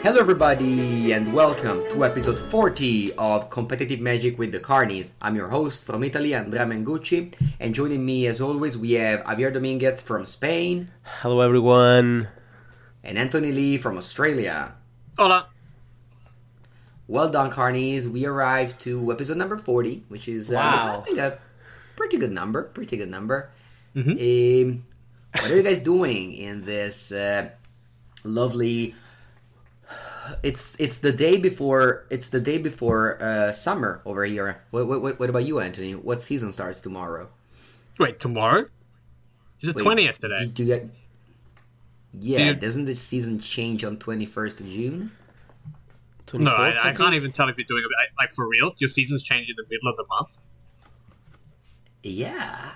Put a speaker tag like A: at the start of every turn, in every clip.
A: Hello everybody and welcome to episode 40 of Competitive Magic with the Carnies. I'm your host from Italy, Andrea Mengucci, and joining me as always we have Javier Dominguez from Spain.
B: Hello everyone.
A: And Anthony Lee from Australia.
C: Hola.
A: Well done, Carnies. We arrived to episode number 40, which is I think a pretty good number.
C: Mm-hmm.
A: What are you guys doing in this lovely... It's the day before summer over here. What about you, Anthony? What season starts tomorrow?
C: Wait, tomorrow? It's the 20th today.
A: Doesn't the season change on 21st of June?
C: No, I can't even tell if you're doing it. Like, for real? Your seasons change in the middle of the month?
A: Yeah.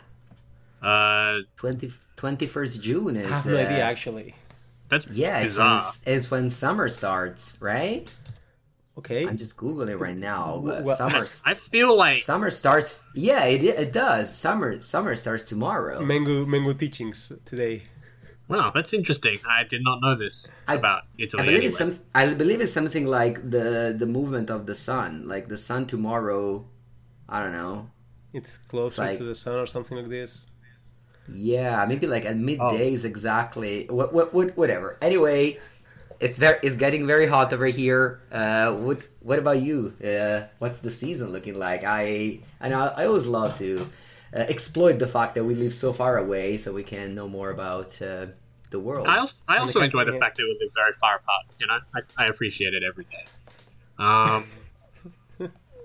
A: 21st June is...
B: I have no idea, actually.
C: That's bizarre.
A: It's when summer starts, right?
B: Okay.
A: I'm just Googling it right now. But
C: I feel like...
A: Summer starts... Yeah, it does. Summer starts tomorrow.
B: Mengu teachings today.
C: Wow, that's interesting. I did not know this about Italy.
A: I believe it's something like the movement of the sun. Like the sun tomorrow, I don't know.
B: It's closer to the sun or something like this.
A: Yeah, maybe like at middays exactly. Whatever. Anyway, it's getting very hot over here. What about you? What's the season looking like? I know I always love to exploit the fact that we live so far away, so we can know more about the world.
C: I also enjoy the fact that we live very far apart. You know, I appreciate it every day.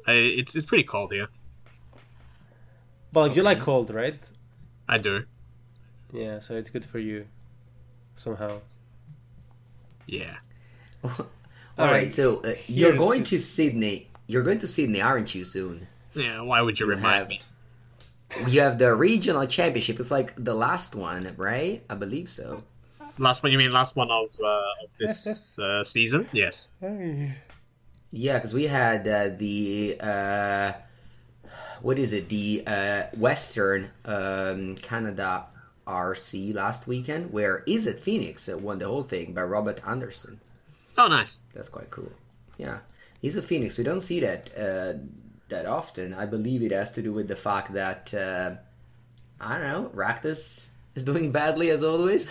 C: It's pretty cold here.
B: Well, you like cold, right?
C: I do.
B: Yeah, so it's good for you somehow.
C: Yeah.
A: All right, so you're going to Sydney. You're going to Sydney, aren't you, soon?
C: Yeah, why would you remind me?
A: You have the regional championship. It's like the last one, right? I believe so.
C: Last one? You mean last one of this season? Yes.
A: Yeah, because we had the... what is it? The Western Canada RC last weekend, where Is It Phoenix won the whole thing by Robert Anderson.
C: Oh, nice.
A: That's quite cool. Yeah. Is It Phoenix, we don't see that that often. I believe it has to do with the fact that, I don't know, Rakdos is doing badly as always.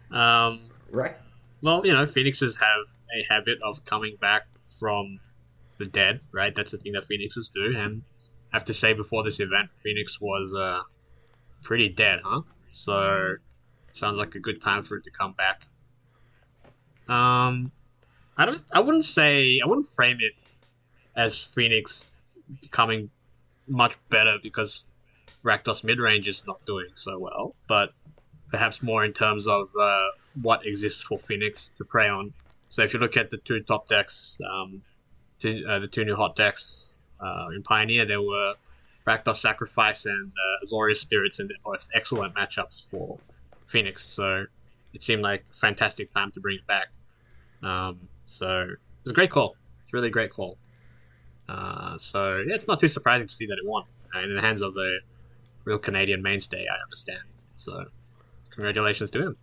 C: Right. Well, you know, Phoenixes have a habit of coming back from the dead, right? That's the thing that Phoenixes do, and I have to say, before this event, Phoenix was pretty dead, huh? So sounds like a good time for it to come back. I wouldn't frame it as Phoenix becoming much better because Rakdos midrange is not doing so well, but perhaps more in terms of what exists for Phoenix to prey on. So if you look at the two top decks, the two new hot decks in Pioneer, there were Rakdos Sacrifice and Azorius Spirits, and they're both excellent matchups for Phoenix. So it seemed like a fantastic time to bring it back. So it was a great call. It's a really great call. So yeah, it's not too surprising to see that it won in the hands of a real Canadian mainstay, I understand. So congratulations to him.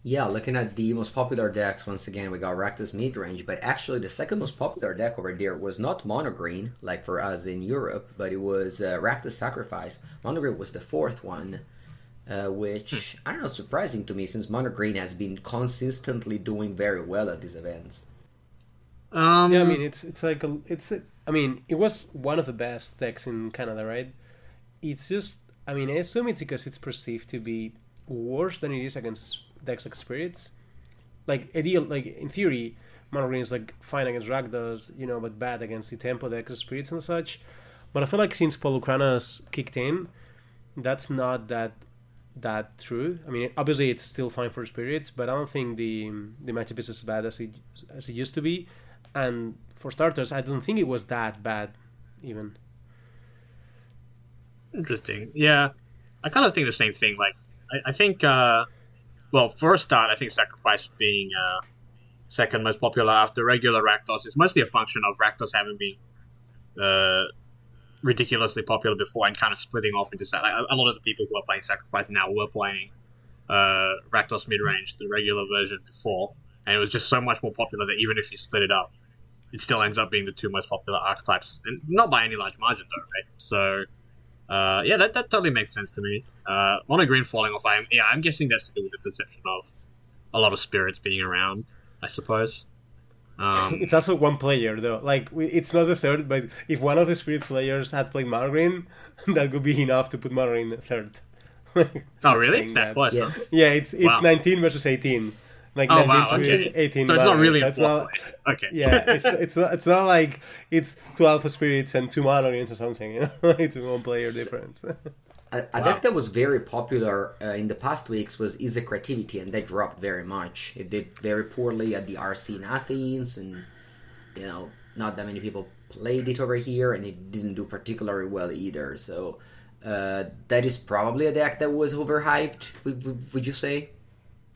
A: Yeah, looking at the most popular decks, once again, we got Rakdos midrange, but actually the second most popular deck over there was not Mono Green, like for us in Europe, but it was Rakdos Sacrifice. Mono Green was the fourth one, which, I don't know, surprising to me, since Mono Green has been consistently doing very well at these events.
B: Yeah, I mean, it was one of the best decks in Canada, right? It's just, I mean, I assume it's because it's perceived to be worse than it is against decks like Spirits. Like, in theory, Mono Green is like fine against Rakdos, but bad against the tempo decks, Spirits and such. But I feel like since Polukranas kicked in, that's not that true. I mean, obviously it's still fine for Spirits, but I don't think the matchup is as bad as it used to be. And for starters, I don't think it was that bad, even.
C: Interesting. Yeah, I kind of think the same thing. Like, I think, well, for a start, I think Sacrifice being second most popular after regular Rakdos is mostly a function of Rakdos having been ridiculously popular before and kind of splitting off into... Like, a lot of the people who are playing Sacrifice now were playing Rakdos mid-range, the regular version before, and it was just so much more popular that even if you split it up, it still ends up being the two most popular archetypes, and not by any large margin though, right? So yeah, that totally makes sense to me. Mono green falling off, I'm guessing that's to do with the perception of a lot of spirits being around, I suppose.
B: It's also one player though. Like it's not the third, but if one of the spirits players had played mono green, that would be enough to put mono green third.
C: Oh really? It's that close?
A: Yes.
C: Huh?
B: Yeah, it's
C: Wow.
B: 19 versus 18. Like
C: Oh
B: 19
C: wow,
B: spirits,
C: okay.
B: 18
C: So it's
B: mono
C: not
B: green.
C: really
B: So
C: in
B: it's
C: fourth
B: not.
C: place. Okay.
B: Yeah, it's not like it's 2 alpha spirits and 2 mono greens or something. You know, it's one player difference.
A: A deck that was very popular in the past weeks was Easy Creativity, and that dropped very much. It did very poorly at the RC in Athens, and not that many people played it over here, and it didn't do particularly well either. So that is probably a deck that was overhyped. Would you say?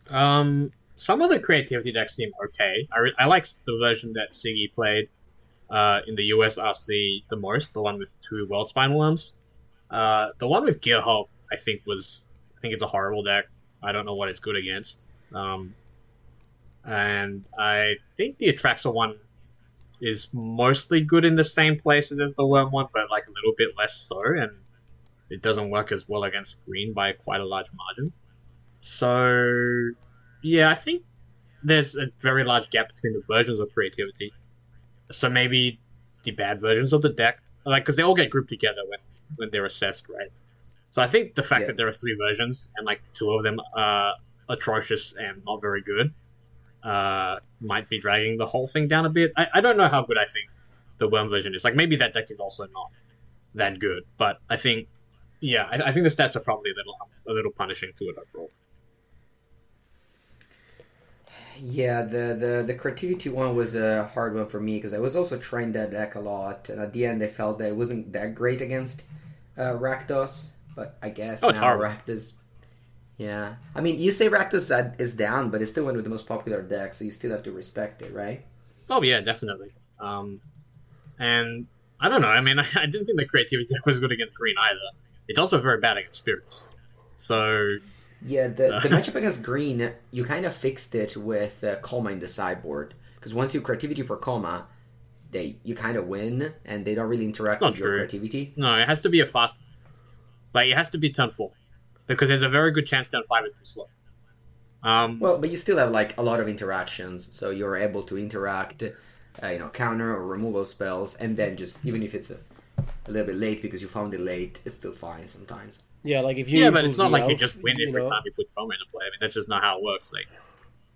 C: Some of the creativity decks seem okay. I like the version that Siggy played in the US RC the most, the one with 2 World Spine Worms. The one with Gear Hope, I think it's a horrible deck. I don't know what it's good against. And I think the Atraxa one is mostly good in the same places as the Worm one, but like a little bit less so, and it doesn't work as well against green by quite a large margin. So, yeah, I think there's a very large gap between the versions of creativity. So maybe the bad versions of the deck, like, because they all get grouped together when they're assessed, right? So I think the fact that there are 3 versions and like 2 of them are atrocious and not very good might be dragging the whole thing down a bit. I don't know how good I think the Worm version is. Like maybe that deck is also not that good, but I think I think the stats are probably a little punishing to it overall.
A: Yeah, the creativity one was a hard one for me because I was also trying that deck a lot, and at the end I felt that it wasn't that great against Rakdos, but I guess now Rakdos. Yeah, I mean, you say Rakdos is down, but it's still one of the most popular decks, so you still have to respect it, right?
C: Oh yeah, definitely. And I don't know. I mean, I didn't think the creativity deck was good against green either. It's also very bad against spirits. So
A: yeah, the matchup against green, you kind of fixed it with Coma in the sideboard, because once you creativity for Coma, you kind of win, and they don't really interact with your creativity.
C: No, it has to be a fast. Like it has to be turn 4. Because there's a very good chance turn 5 is too slow.
A: Well, but you still have like a lot of interactions, so you're able to interact, counter or removal spells, and then just even if it's a little bit late because you found it late, it's still fine sometimes.
B: Yeah, like if you.
C: Yeah, but it's not like you just win every time you put Coma into play. I mean, that's just not how it works. Like,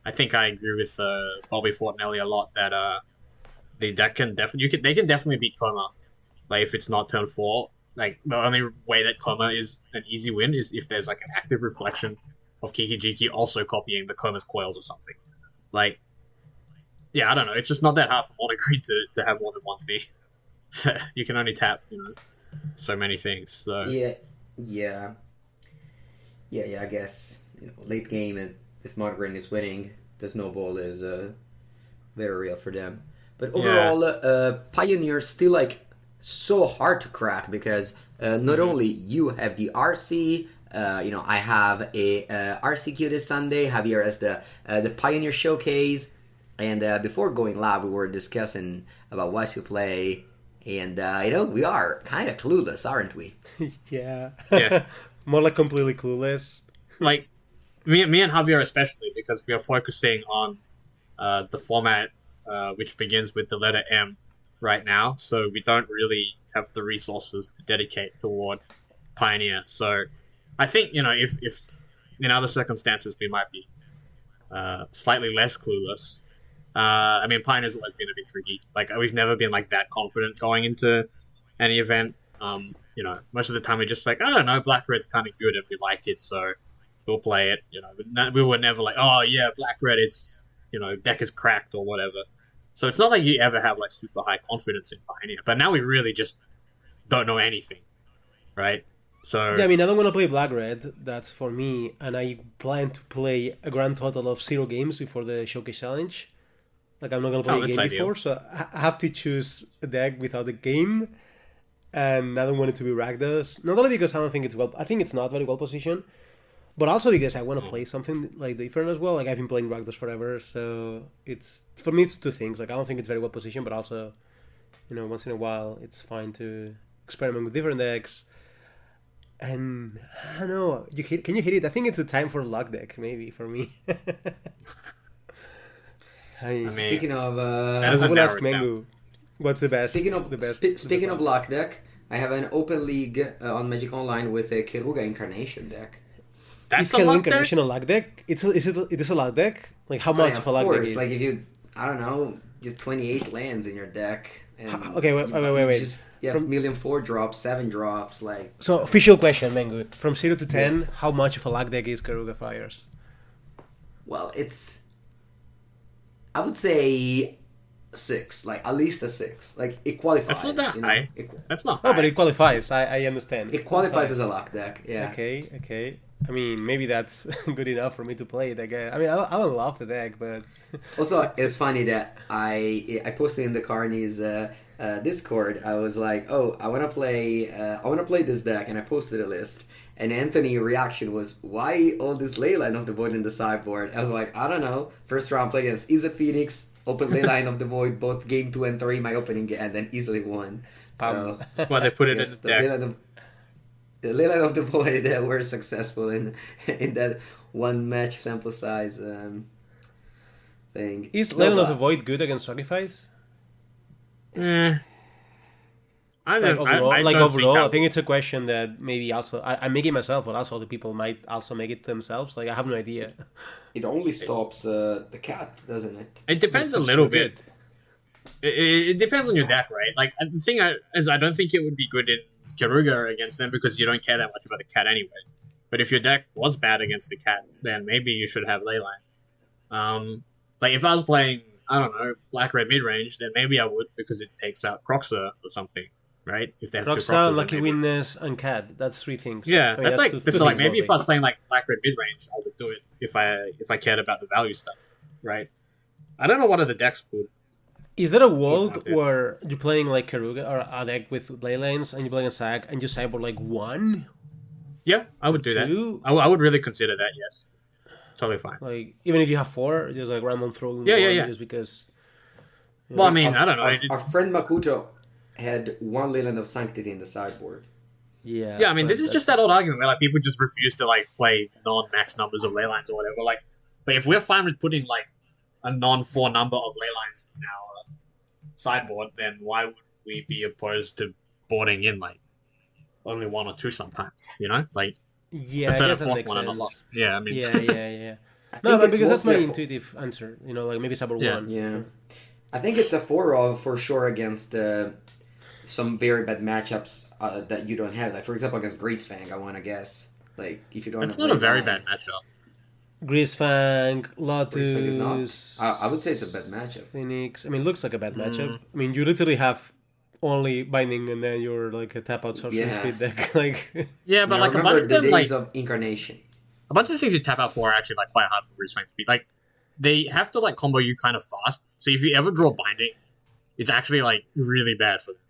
C: I think I agree with Bobby Fortinelli a lot that the deck can they can definitely beat Coma. Like if it's not turn 4. Like, the only way that Coma is an easy win is if there's, like, an active reflection of Kiki-Jiki also copying the Coma's coils or something. Like, yeah, I don't know. It's just not that hard for Mono Green to have more than one thing. You can only tap, so many things. So.
A: Yeah, I guess late game, and if Mono Green is winning, the snowball is very real for them. But overall, Pioneer still, like, so hard to crack because not only you have the RC, I have a RCQ this Sunday. Javier has the Pioneer Showcase, and before going live, we were discussing about what to play, and we are kind of clueless, aren't we?
B: Yeah.
C: Yes.
B: More like completely clueless.
C: Like me and Javier especially, because we are focusing on the format which begins with the letter M. Right now, so we don't really have the resources to dedicate toward Pioneer. So I think, if in other circumstances we might be slightly less clueless. I mean, Pioneer's always been a bit tricky. Like, we've never been like that confident going into any event. Most of the time we're just like, I don't know, Black Red's kind of good and we like it, so we'll play it. We were never like, oh yeah, Black Red is, deck is cracked or whatever. So it's not like you ever have like super high confidence in Pioneer, but now we really just don't know anything, right? So
B: yeah, I mean, I don't want to play Black Red. That's for me, and I plan to play a grand total of 0 games before the Showcase Challenge. Like I'm not gonna play a game before, so I have to choose a deck without a game, and I don't want it to be Rakdos. Not only because I don't think it's I think it's not very well positioned, but also because I want to play something like different as well. Like I've been playing Rakdos forever, so it's for me it's two things. Like I don't think it's very well positioned, but also, once in a while it's fine to experiment with different decks. And I don't know, can you hit it? I think it's a time for luck deck, maybe for me.
A: Speaking of,
B: I will ask Mengu, what's the best?
A: Speaking of luck deck, I have an open league on Magic Online with a Keruga Incarnation deck.
B: Is Keruga Incarnation a luck deck? It is a luck deck? Like how much of a luck deck is?
A: Like if you, I don't know, you have 28 lands in your deck. And
B: okay, wait.
A: Just, from 1,000,000 drops, 7 drops, like.
B: So official question, Mengu. From 0 to 10,
A: yes.
B: How much of a luck deck is Keruga Fires?
A: Well, I would say 6, like at least a 6. Like it qualifies.
C: That's not that high. That's not high.
B: Oh, but it qualifies. I understand.
A: It qualifies as a luck deck. Yeah.
B: Okay. I mean, maybe that's good enough for me to play it. I guess. I mean, I don't love the deck, but
A: also it's funny that I posted in the Carney's Discord. I was like, oh, I want to play this deck, and I posted a list. And Anthony's reaction was, why all this Leyline of the Void in the sideboard? I was like, I don't know. First round play against Izzet Phoenix, open Leyline of the Void, both game 2 and 3, my opening game, and then easily won. So,
C: that's why they put it in the deck.
A: The Leyline of the Void were successful in that one match sample size thing.
B: Is Leyline of the Void good against Sacrifice? Overall, I think it's a question that maybe also I make it myself, but also other people might also make it themselves. Like I have no idea.
A: It only stops the cat, doesn't it?
C: It depends a little bit. It depends on your deck, right? Like the thing is, I don't think it would be good in Keruga against them because you don't care that much about the cat anyway. But if your deck was bad against the cat, then maybe you should have Leyline. Like if I was playing, I don't know, black-red mid-range, then maybe I would because it takes out Croxa or something. Right? If they have
B: Croxa, Lucky Witness, and Cat. That's 3 things.
C: Yeah, I mean, that's like maybe if I was playing like black-red mid-range, I would do it if I cared about the value stuff, right? I don't know what other decks would.
B: Is there a world where you're playing like Keruga or a deck with Leylines and you're playing a Sag and you sideboard like 1?
C: Yeah, I would do 2? That. I would really consider that. Yes, totally fine.
B: Like even if you have 4, just like random throw.
C: Yeah.
B: Just because.
C: Well, I mean, I don't know.
A: Our friend Makuto had 1 Leyline of Sanctity in the sideboard.
B: Yeah.
C: Yeah, I mean, this is just that old argument where like people just refuse to like play non-max numbers of Leylines or whatever. Like, but if we're fine with putting like a non-4 number of Leylines in our sideboard, then why would we be opposed to boarding in like only 1 or 2 sometimes? You know, like
B: the
C: third or fourth one are not lost. Yeah, I mean,
B: yeah. No, but because that's my intuitive answer. You know, like maybe sideboard 1.
A: Yeah. I think it's a 4 for sure against some very bad matchups that you don't have. Like, for example, against Greasefang, I want to guess. Like, if you don't
C: it's not a very bad matchup.
B: Greasefang, Lotus...
A: Greasefang is not. I would say it's a bad matchup.
B: Phoenix. I mean, it looks like a bad matchup. I mean, you literally have only Binding and then you're like a tap-out sorcery speed deck. Like,
C: yeah, but like a bunch of them,
A: days
C: like...
A: of Incarnation.
C: A bunch of things you tap out for are actually like quite hard for Greasefang to beat. Like, they have to like combo you kind of fast. So if you ever draw Binding, it's actually like really bad for them.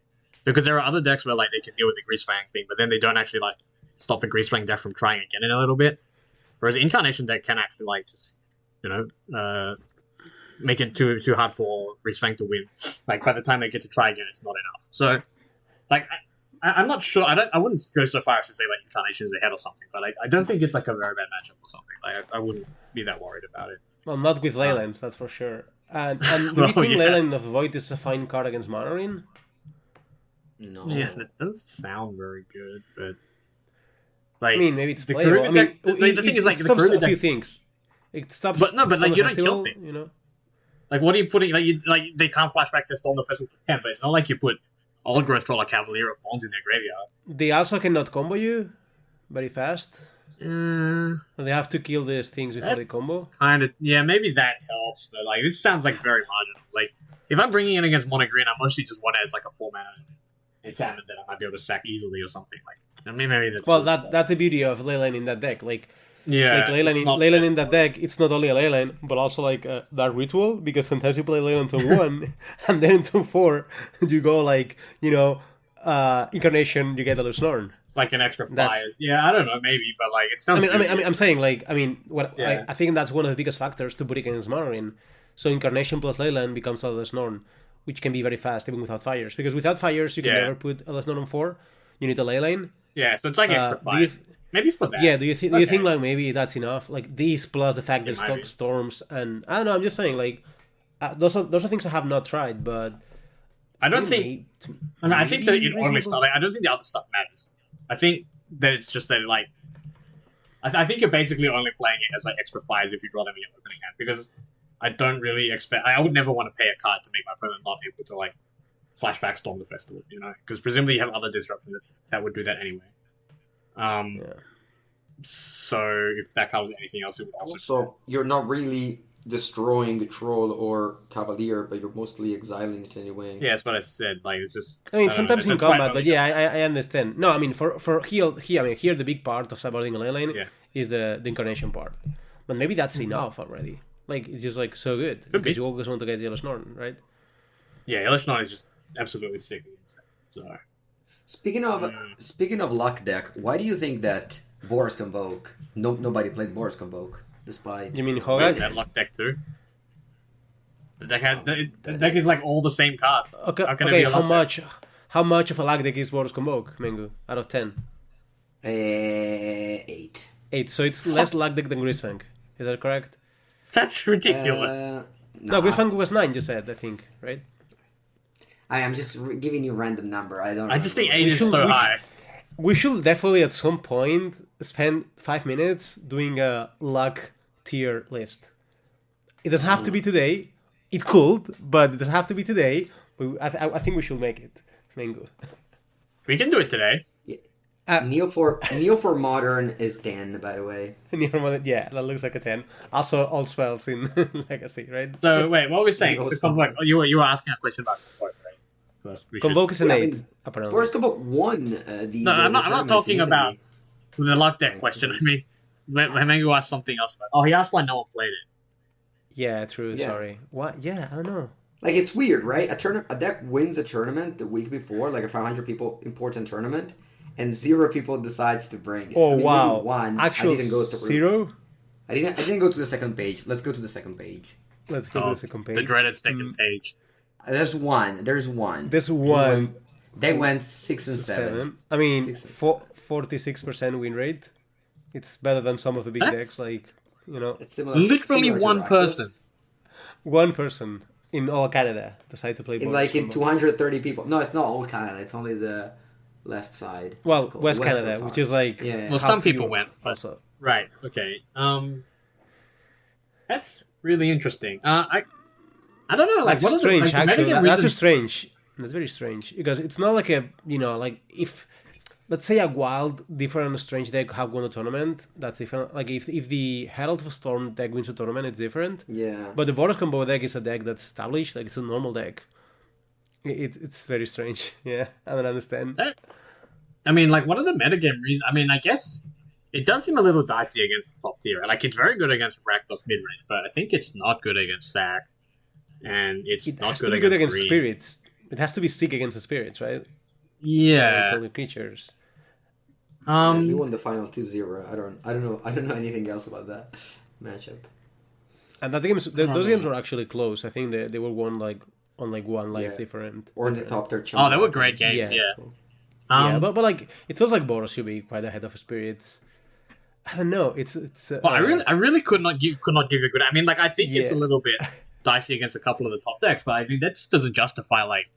C: Because there are other decks where like they can deal with the Greasefang thing, but then they don't actually like stop the Greasefang deck from trying again in a little bit. Whereas the Incarnation deck can actually like just make it too hard for Greasefang to win. Like by the time they get to try again, it's not enough. So like I'm not sure. I wouldn't go so far as to say like Incarnation is ahead or something, but I don't think it's like a very bad matchup or something. Like I wouldn't be that worried about it.
B: Well, not with Leylines, that's for sure. And do you think Leyline of Void is a fine card against Monorin?
A: No.
C: Yeah, that doesn't sound very good, but like
B: I mean, maybe it's playable. I mean,
C: the thing is like
B: it stops a few things. It stops.
C: But no, but like you don't
B: festival,
C: kill things.
B: You know,
C: like what are you putting? Like they can't flashback the Storm the Festival for 10, but it's not like you put Old Growth Troll or Cavalier or Fawns in their graveyard.
B: They also cannot combo you very fast. And they have to kill these things before they combo.
C: Kind of, yeah, maybe that helps, but like this sounds like very marginal. Like if I'm bringing in against Mono Green, I mostly just want it as like a 4-mana enchantment that I might be able to sack easily or something. Like I mean, maybe that's
B: well, that's the beauty of Leyline in that deck. Like
C: yeah,
B: like Leyline in that deck, it's not only a Leyline, but also like a Dark Ritual, because sometimes you play Leyline turn 1, and then turn 4, you go like, Incarnation, you get a Luznorn.
C: Like an extra flyers. Yeah, I don't know, maybe, but like it sounds.
B: I'm saying what
C: Yeah.
B: I think that's one of the biggest factors to put against Monorin. So Incarnation plus Leyland becomes a Luznorn, which can be very fast even without fires. Because without fires, you can never put a Luznorn on 4. You need a Leyline.
C: Yeah, so it's like extra fires. Maybe for that.
B: Yeah, do you think like maybe that's enough? Like these plus the fact that stop storms and I don't know. I'm just saying like those are things I have not tried, but
C: I don't think. I think that it only stuff. Like, I don't think the other stuff matters. I think that it's just that like. I think you're basically only playing it as like extra fires if you draw them in your opening hand, because I don't really expect. I would never want to pay a card to make my opponent not able to like flashback storm the festival, you know, because presumably you have other disruptors that would do that anyway. So if that covers anything else, it would also.
A: So you're not really destroying Troll or Cavalier, but you're mostly exiling it anyway.
C: Yeah, that's what I said. Like it's just.
B: I mean, sometimes in combat, but yeah, I understand. No, I mean for here, the big part of sideboarding a lane is the incarnation part, but maybe that's enough already. Like it's just like so good because you always want to get Yellow Snorn, right?
C: Yeah, Yellow Snorn is just absolutely sick against that. So.
A: Speaking of luck deck, why do you think that Boros Convoke? Nobody played Boros Convoke, despite.
B: You mean
C: Hogak? Is that luck deck too? The deck is like all the same cards.
B: Okay. How much of a luck deck is Boros Convoke, Mengu? Out of 10?
A: 8.
B: 8. So it's less luck deck than Grisfang. Is that correct?
C: That's ridiculous.
B: No, Grisfang was 9. You said, I think, right?
A: I am just giving you a random number.
C: I just think 8 is so high.
B: We should definitely at some point spend 5 minutes doing a luck tier list. It doesn't have to be today. It could, but it doesn't have to be today. I think we should make it. Mengu.
C: We can do it today.
A: Neo for Modern is 10, by the way.
B: Neo for Modern, yeah, that looks like a 10. Also, all spells in Legacy, right?
C: So wait, what were we saying? So Convoke. You were asking a question about Convoke, right?
B: Convoke is an 8, apparently.
A: Boros Convoke won
C: No, I'm not talking about the luck deck question. I mean, Mengu asked something else about. Oh, he asked why no one played it.
B: Yeah, true. Yeah. Sorry. What? Yeah, I don't know.
A: Like it's weird, right? A deck wins a tournament the week before, like a 500 people important tournament, and 0 people decides to bring it.
B: Oh wow!
A: One.
B: Actual I didn't go through. 0.
A: I didn't go to the second page. Let's go to the second page.
B: Let's go to the second page.
C: The dreaded second page.
A: There's one. There's one. They went 6 and 7.
B: I mean, 46% win rate. It's better than some of the big decks, like
A: It's similar.
C: Literally one person.
B: One person in all Canada decided to play.
A: In 230 people. No, it's not all Canada. It's only the left side.
B: Well, West Canada, which is like
C: well, some people went also. Right. Okay. That's really interesting. I don't know. Like,
B: that's
C: what
B: strange.
C: Like,
B: actually, that's strange. That's very strange because it's not like a like if. Let's say a wild, different, strange deck have won a tournament. That's different. Like if the Herald of Storm deck wins a tournament, it's different.
A: Yeah.
B: But the Boros Combo deck is a deck that's established. Like it's a normal deck. It's very strange. Yeah, I don't understand.
C: I mean, like, what are the metagame reasons? I mean, I guess it does seem a little dicey against the top tier. Right? Like, it's very good against Rakdos midrange, but I think it's not good against Sack, and it's not good against
B: spirits. It has to be sick against the spirits, right?
C: Yeah.
B: Creatures.
A: He won the final 2-0. I don't know anything else about that matchup.
B: And that those games were actually close. I think they were won like on like one life different.
A: Or in the top 13.
C: Oh, they were great games. Yeah.
B: Cool. But like it feels like Boros should be quite ahead of Spirits. I don't know. It's.
C: Well, I really could not give a good. I mean, like I think it's a little bit dicey against a couple of the top decks, but I think that just doesn't justify like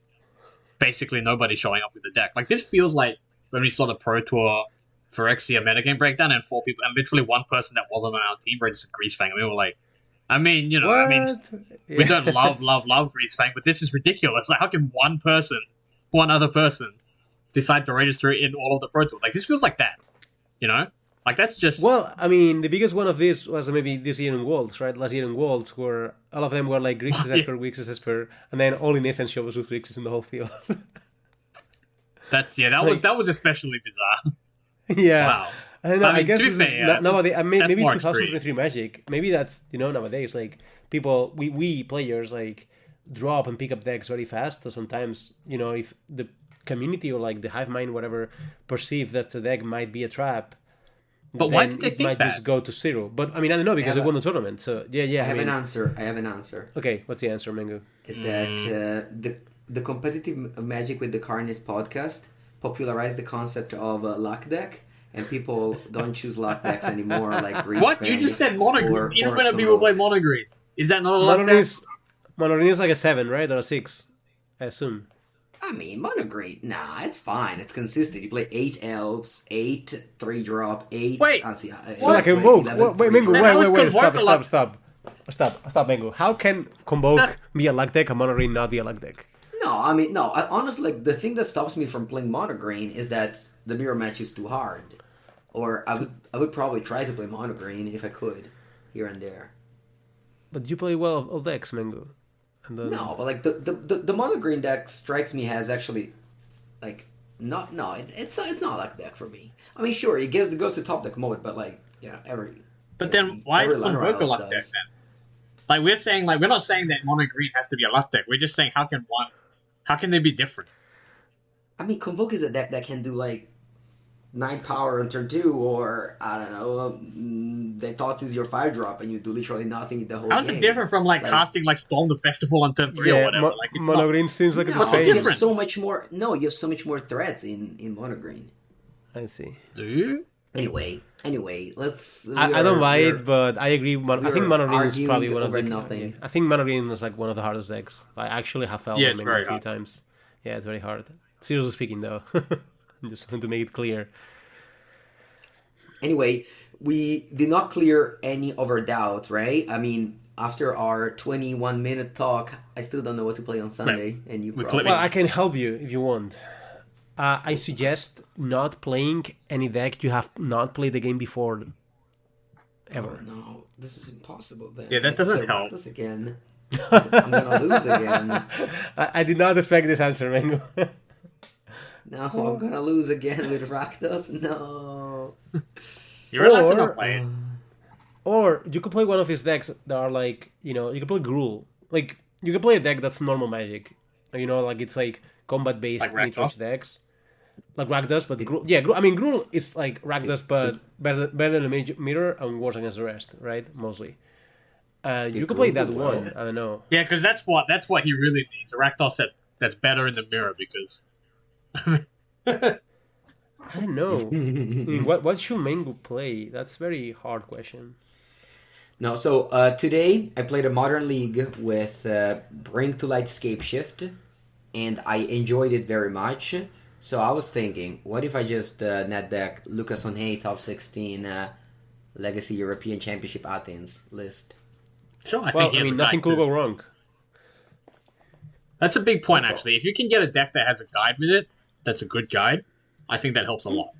C: basically nobody showing up with the deck. Like this feels like when we saw the Pro Tour Phyrexia metagame breakdown and 4 people and literally one person that wasn't on our team registered Greasefang. And we were like, we don't love Greasefang, but this is ridiculous. Like, how can one other person, decide to register it in all of the Pro Tours? Like, this feels like that, Like, that's just...
B: Well, I mean, the biggest one of this was maybe this year in Worlds, right? Last year in Worlds, where all of them were like Grixis Esper, Grixis Esper, and then only Nathan show was with Grixis in the whole field.
C: That was especially bizarre.
B: Yeah.
C: Wow.
B: I don't know. I guess this is nowadays. Maybe 2023
C: extreme.
B: Magic. Maybe that's nowadays like people we players like drop and pick up decks very fast. So sometimes if the community or like the hive mind, whatever, perceive that the deck might be a trap,
C: but why did they think
B: might
C: that?
B: just go to 0. But I mean, I don't know, because they won the tournament. So yeah.
A: I have an answer.
B: Okay, what's the answer, Mengu?
A: Is that the competitive Magic with the Carnage podcast popularized the concept of luck deck, and people don't choose luck decks anymore. Like
C: what? You just said monogreen. Infinite people play monogreen. Is that not a luck deck?
B: Monogreen is like a 7, right, or a 6, I assume.
A: I mean, monogreen. Nah, it's fine. It's consistent. You play 8 elves, 8 3-drop, 8.
C: Wait,
B: so like Convoke. Wait, Mengu. Wait. Stop, Mengu. How can Convoke be a luck deck and monogreen not be a luck deck?
A: No, I mean, no. Honestly, like, the thing that stops me from playing monogreen is that the mirror match is too hard. Or I would probably try to play monogreen if I could, here and there.
B: But you play well of decks, Mengu. And then...
A: No, but like the monogreen deck strikes me as actually, like, it's not like deck for me. I mean, sure, it goes to top deck mode, but like,
C: But then why is Convoke a luck deck then? Like, we're not saying that monogreen has to be a luck deck. We're just saying how can they be different?
A: I mean, Convoke is a deck that can do like 9 power on turn 2, or I don't know, they thought is your 5-drop and you do literally nothing the whole game.
C: How's it different from like casting like Storm the Festival on turn 3 or whatever? Like, it's
B: monogreen seems like the same.
A: You have so much more. No, you have so much more threats in monogreen.
B: I see.
C: Do you?
A: Anyway, let's.
B: I don't buy it, but I agree. I think monogreen is probably one of the.
A: Nothing.
B: I think monogreen is like one of the hardest decks. I actually have felt it a few times. Yeah, it's very hard. Seriously speaking, though, just want to make it clear.
A: Anyway, we did not clear any of our doubt, right? I mean, after our 21-minute talk, I still don't know what to play on Sunday, and you probably...
B: Well, I can help you if you want. I suggest not playing any deck you have not played the game before, ever.
A: Oh, no, this is impossible then.
C: Yeah, that doesn't help.
A: This again. I'm gonna lose again.
B: I did not expect this answer, Mengu.
A: No, I'm gonna lose again with Rakdos. No.
C: You're allowed to not play it.
B: Or you could play one of his decks that are like, you can play Gruul. Like, you can play a deck that's normal Magic. Like it's like combat-based mid-range decks. Like Rakdos, but Gruul. Yeah, I mean, Gruul is like Rakdos, but better than the mirror and worse against the rest, right? Mostly. You could play that one. I don't know.
C: Yeah, because that's what he really needs. A Rakdos that's better in the mirror because.
B: I don't know. What should Mengu play? That's a very hard question.
A: No, so today I played a Modern League with Bring to Light Scape Shift, and I enjoyed it very much. So I was thinking, what if I just net deck Lucas Onhay top 16 Legacy European Championship Athens list?
C: Sure, I think
B: nothing could go wrong.
C: That's a big point, actually. If you can get a deck that has a guide with it, that's a good guide, I think that helps a lot.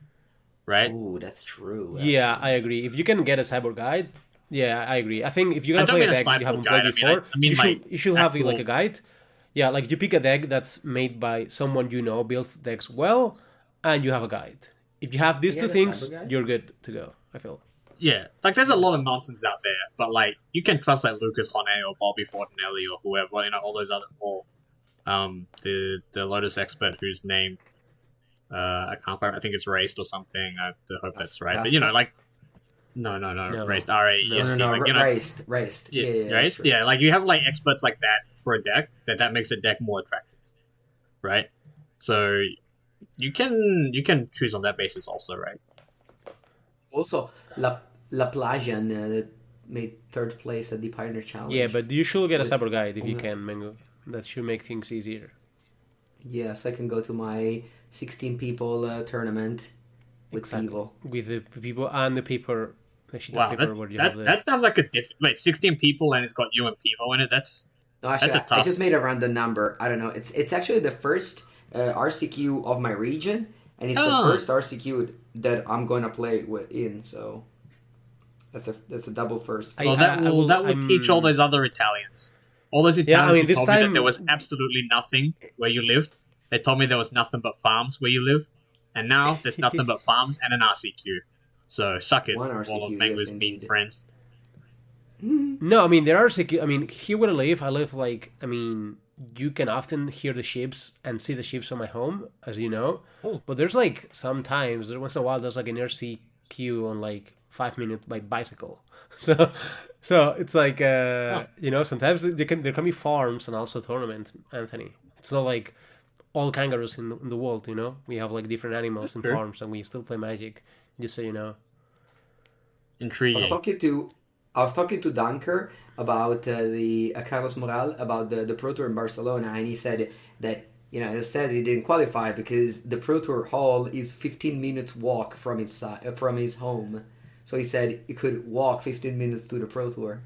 C: Right?
A: Ooh, that's true. Actually.
B: Yeah, I agree. If you can get a cyborg guide, yeah, I agree. I think if you're going to play a deck you haven't played before, you should have like a guide. Yeah, like you pick a deck that's made by someone builds decks well, and you have a guide. If you have these two things, you're good to go, I feel.
C: Yeah, like there's a lot of nonsense out there, but like you can trust like Lucas Honey or Bobby Fortinelli or whoever, all those other, or the Lotus expert whose name I can't quite. I think it's Raced or something. I hope that's right. But no, Raced. R-A-E-S-T.
A: Raced.
C: Yeah, Raced. Yeah, like you have like experts like that for a deck that makes a deck more attractive, right? So you can choose on that basis also, right?
A: Also, La Plagian made 3rd place at the Pioneer Challenge.
B: Yeah, but you should get a cyber guide if you can, Mengu. That should make things easier.
A: Yes, I can go to my 16 people tournament with people.
B: With the people and the paper.
C: Wow, that sounds like a Wait, 16 people and it's got you and Pivo in it. That's a tough.
A: I just made a random number. I don't know. It's actually the first RCQ of my region, and it's the first RCQ that I'm going to play in. So that's a double first.
C: Well, that would teach all those other Italians. All those Italians who told me that there was absolutely nothing where you lived. They told me there was nothing but farms where you live, and now there's nothing but farms and an RCQ. So suck it, all of Mengu's mean friends.
B: No, I mean there are RCQ. I mean here where I live like you can often hear the ships and see the ships from my home, as you know.
C: Oh.
B: But there's like sometimes, once in a while, there's like an RC queue on like 5 minutes by bicycle. So it's like sometimes there can be farms and also tournaments, Anthony. It's not like all kangaroos in the world, we have like different animals in farms, and we still play Magic, just so you know.
C: Intriguing.
A: I was talking to Dunker about the Carlos Moral about the Pro Tour in Barcelona, and he said that he didn't qualify because the Pro Tour hall is 15 minutes walk from his home. So he said he could walk 15 minutes to the Pro Tour.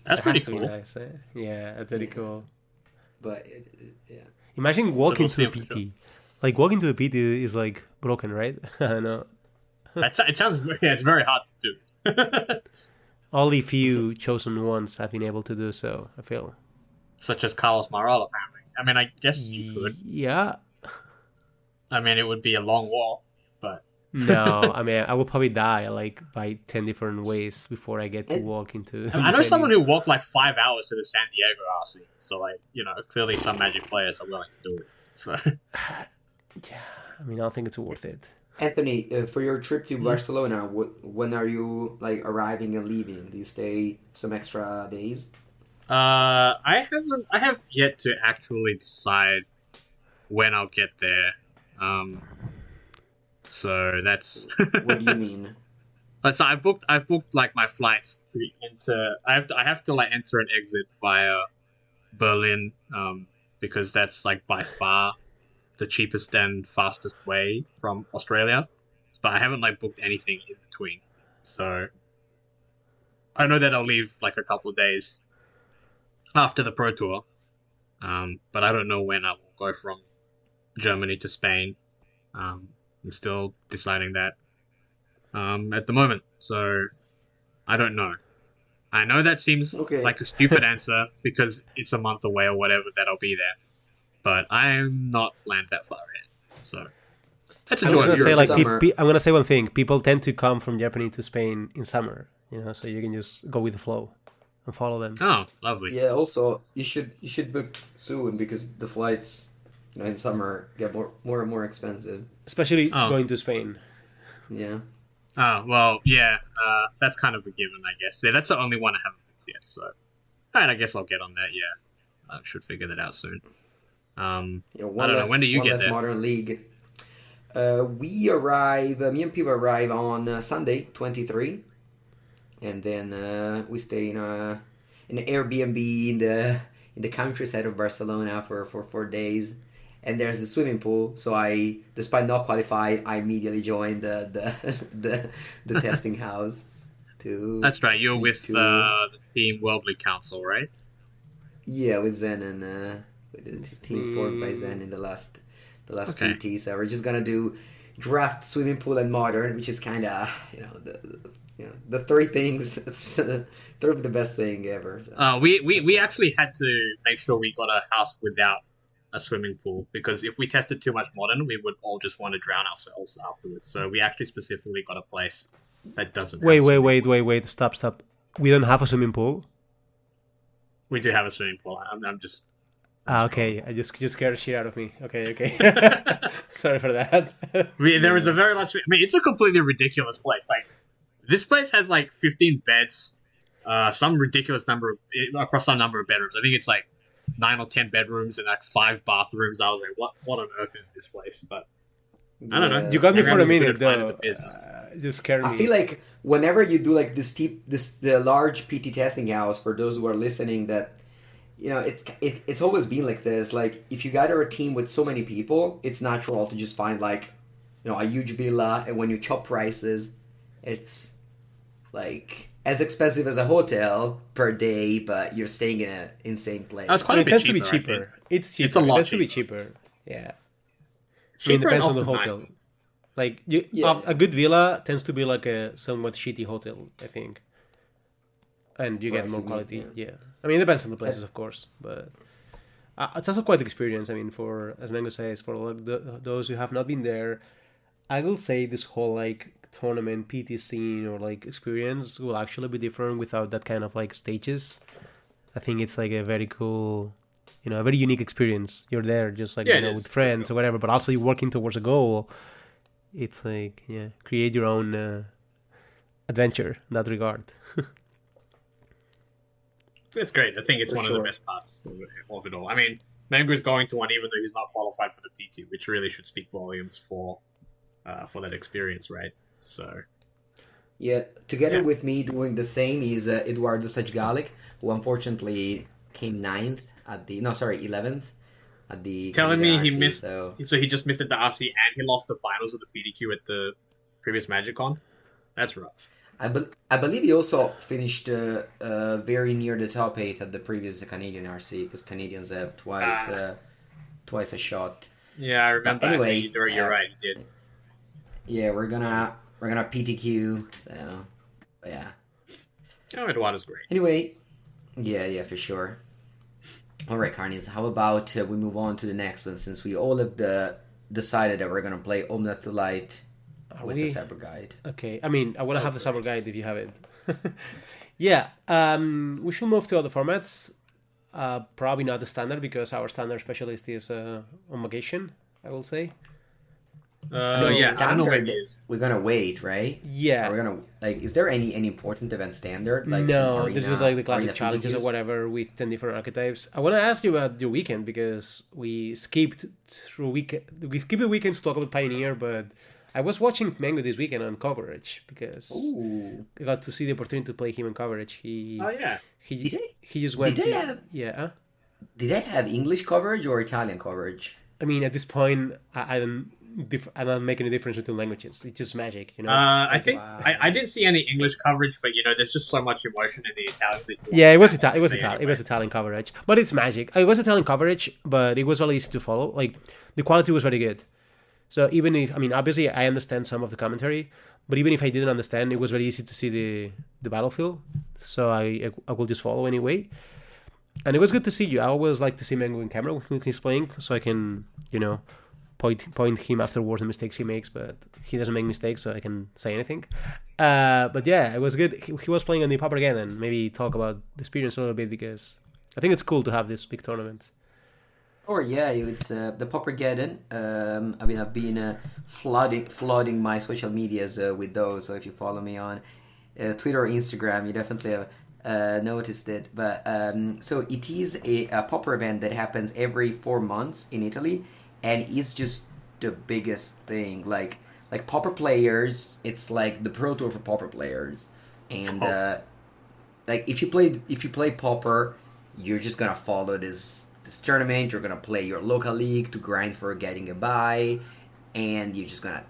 C: That's pretty cool.
B: Nice, eh? Yeah, that's very cool.
A: But
B: imagine walking to the PT. Like walking to the PT is like broken, right? I don't know.
C: It sounds it's very hard to do.
B: Only few chosen ones have been able to do so, I feel.
C: Such as Carlos Moral, apparently. I mean, I guess you could.
B: Yeah.
C: I mean, it would be a long walk, but...
B: No, I mean, I would probably die like by 10 different ways before I get to walk into...
C: I know someone who walked like 5 hours to the San Diego RC, so like, clearly some Magic players are willing to do it. So...
B: Yeah, I mean, I don't think it's worth it.
A: Anthony, for your trip to Barcelona, when are you like arriving and leaving? Do you stay some extra days?
C: I have yet to actually decide when I'll get there. So that's.
A: What do you mean?
C: So I've booked like my flights into. I have to like enter and exit via Berlin, because that's like by far the cheapest and fastest way from Australia, but I haven't like booked anything in between. So I know that I'll leave like a couple of days after the Pro Tour, but I don't know when I will go from Germany to Spain. I'm still deciding that at the moment, so I don't know. I know that seems like a stupid answer because it's a month away or whatever that I'll be there. But I'm not planned that far ahead, so let's enjoy it.
B: I'm gonna say one thing: people tend to come from Japan to Spain in summer, so you can just go with the flow and follow them.
C: Oh, lovely.
A: Yeah. Also, you should book soon because the flights, in summer get more and more expensive.
B: Especially going to Spain.
A: Yeah.
C: Oh well, yeah. That's kind of a given, I guess. Yeah, that's the only one I haven't booked yet. So, all right, I guess I'll get on that. Yeah, I should figure that out soon. I don't know. When do you get there?
A: Modern League. We arrive. Me and people arrive on Sunday, 23, and then we stay in an Airbnb in the countryside of Barcelona for 4 days. And there's the swimming pool. So I, despite not qualified, I immediately joined the testing house.
C: That's right. You're with the Team Worldly Council, right?
A: Yeah, with Zen and. The team formed by Zen in the last PT. So we're just gonna do draft, swimming pool, and modern, which is kind of the three things. They're the best thing ever. So.
C: We actually had to make sure we got a house without a swimming pool because if we tested too much modern, we would all just want to drown ourselves afterwards. So we actually specifically got a place that doesn't.
B: Wait! Stop! We don't have a swimming pool.
C: We do have a swimming pool. I'm just.
B: Okay, I just scared the shit out of me. Okay. Sorry for that.
C: There was a very large... I mean, it's a completely ridiculous place. Like, this place has like 15 beds, some ridiculous number across some number of bedrooms. I think it's like 9 or 10 bedrooms and like 5 bathrooms. I was like, what on earth is this place? But I don't know.
B: You got me for a minute though. Just scared me.
A: I feel like whenever you do like the large PT testing house, for those who are listening, that. It's always been like this. Like, if you gather a team with so many people, it's natural to just find, like, a huge villa, and when you chop prices, it's, like, as expensive as a hotel per day, but you're staying in an insane place.
C: It's quite a bit
B: tends
C: cheaper,
B: to be cheaper. It's cheaper.
C: It's a lot
B: It tends
C: cheaper.
B: to be cheaper. Yeah.
C: Cheaper,
B: it depends on the
C: often
B: hotel.
C: nicer.
B: Like, a good villa tends to be like a somewhat shitty hotel, I think. And you get more quality, yeah. I mean, it depends on the places, of course, but it's also quite the experience. I mean, as Mengu says, for like those who have not been there, I will say this whole like tournament PT scene or like experience will actually be different without that kind of like stages. I think it's like a very cool a very unique experience. You're there just like with friends or whatever, but also you're working towards a goal. It's like create your own adventure in that regard.
C: It's great. I think it's one of the best parts of it all. I mean, Mengu is going to one even though he's not qualified for the PT, which really should speak volumes for that experience, right? So.
A: Yeah, together with me doing the same is Eduardo Sajgalik, who unfortunately came 11th at the
C: telling me he
A: RC,
C: missed so he just missed at the RC and he lost the finals of the PDQ at the previous MagicCon. That's rough.
A: I believe he also finished very near the top 8 at the previous Canadian RC, because Canadians have twice a shot.
C: Yeah, I remember.
A: But anyway,
C: you're right, he did.
A: Yeah, we're gonna PTQ. Yeah.
C: Oh, Eduardo's great.
A: Anyway, yeah, for sure. All right, Carnies, how about we move on to the next one, since we all have decided that we're gonna play Omnath to Light with the Saber Guide.
B: Okay, I mean, I want to have the Saber Guide if you have it. Yeah, we should move to other formats. Probably not the standard, because our standard specialist is on Magician, I will say.
A: Standard, I don't know when it is. We're gonna wait, right?
B: Yeah.
A: We're gonna is there any important event standard? Like
B: no, this is like the classic challenges or whatever with 10 different archetypes. I want to ask you about your weekend, because we skipped the weekend to talk about Pioneer, but I was watching Mengu this weekend on coverage because I got to see the opportunity to play him on coverage. He just went.
A: Did they have English coverage or Italian coverage?
B: I mean, at this point, I don't make any difference between languages. It's just Magic,
C: I think I didn't see any English coverage, but there's just so much emotion in the Italian.
B: It was Italian. It was Italian coverage, but it's Magic. It was Italian coverage, but it was really easy to follow. Like the quality was very good. So even if obviously I understand some of the commentary, but even if I didn't understand, it was very easy to see the battlefield. So I will just follow anyway. And it was good to see you. I always like to see Mengu in camera when he's playing, so I can point him afterwards the mistakes he makes, but he doesn't make mistakes, so I can say anything. But yeah, it was good. He was playing on the Paupergeddon, and maybe talk about the experience a little bit, because I think it's cool to have this big tournament.
A: Or it's the Paupergeddon. I've been flooding my social medias with those. So if you follow me on Twitter or Instagram, you definitely have noticed it. But so it is a Pauper event that happens every 4 months in Italy, and it's just the biggest thing. Like Pauper players, it's like the Pro Tour for Pauper players, and if you play Pauper, you're just gonna follow this tournament. You're gonna play your local league to grind for getting a bye, and you're just gonna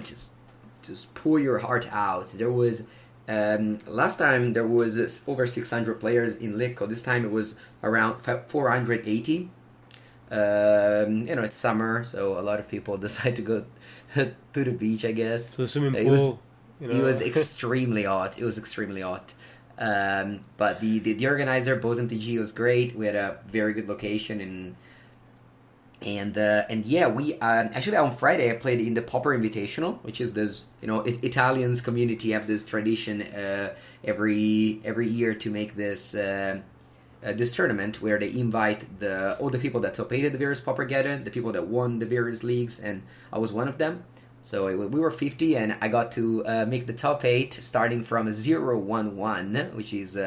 A: just pour your heart out. There was last time there was over 600 players in Lecco. This time it was around 480. It's summer, so a lot of people decide to go to the beach, I guess.
B: So swimming pool.
A: It was extremely hot. It was extremely hot. But the organizer, Bose MTG, was great. We had a very good location, and we actually on Friday I played in the Pauper Invitational, which is this Italians community have this tradition every year to make this tournament where they invite all the people that top 8 at the various Paupergeddon, the people that won the various leagues, and I was one of them. So we were 50, and I got to make the top 8 starting from 0-1-1, which is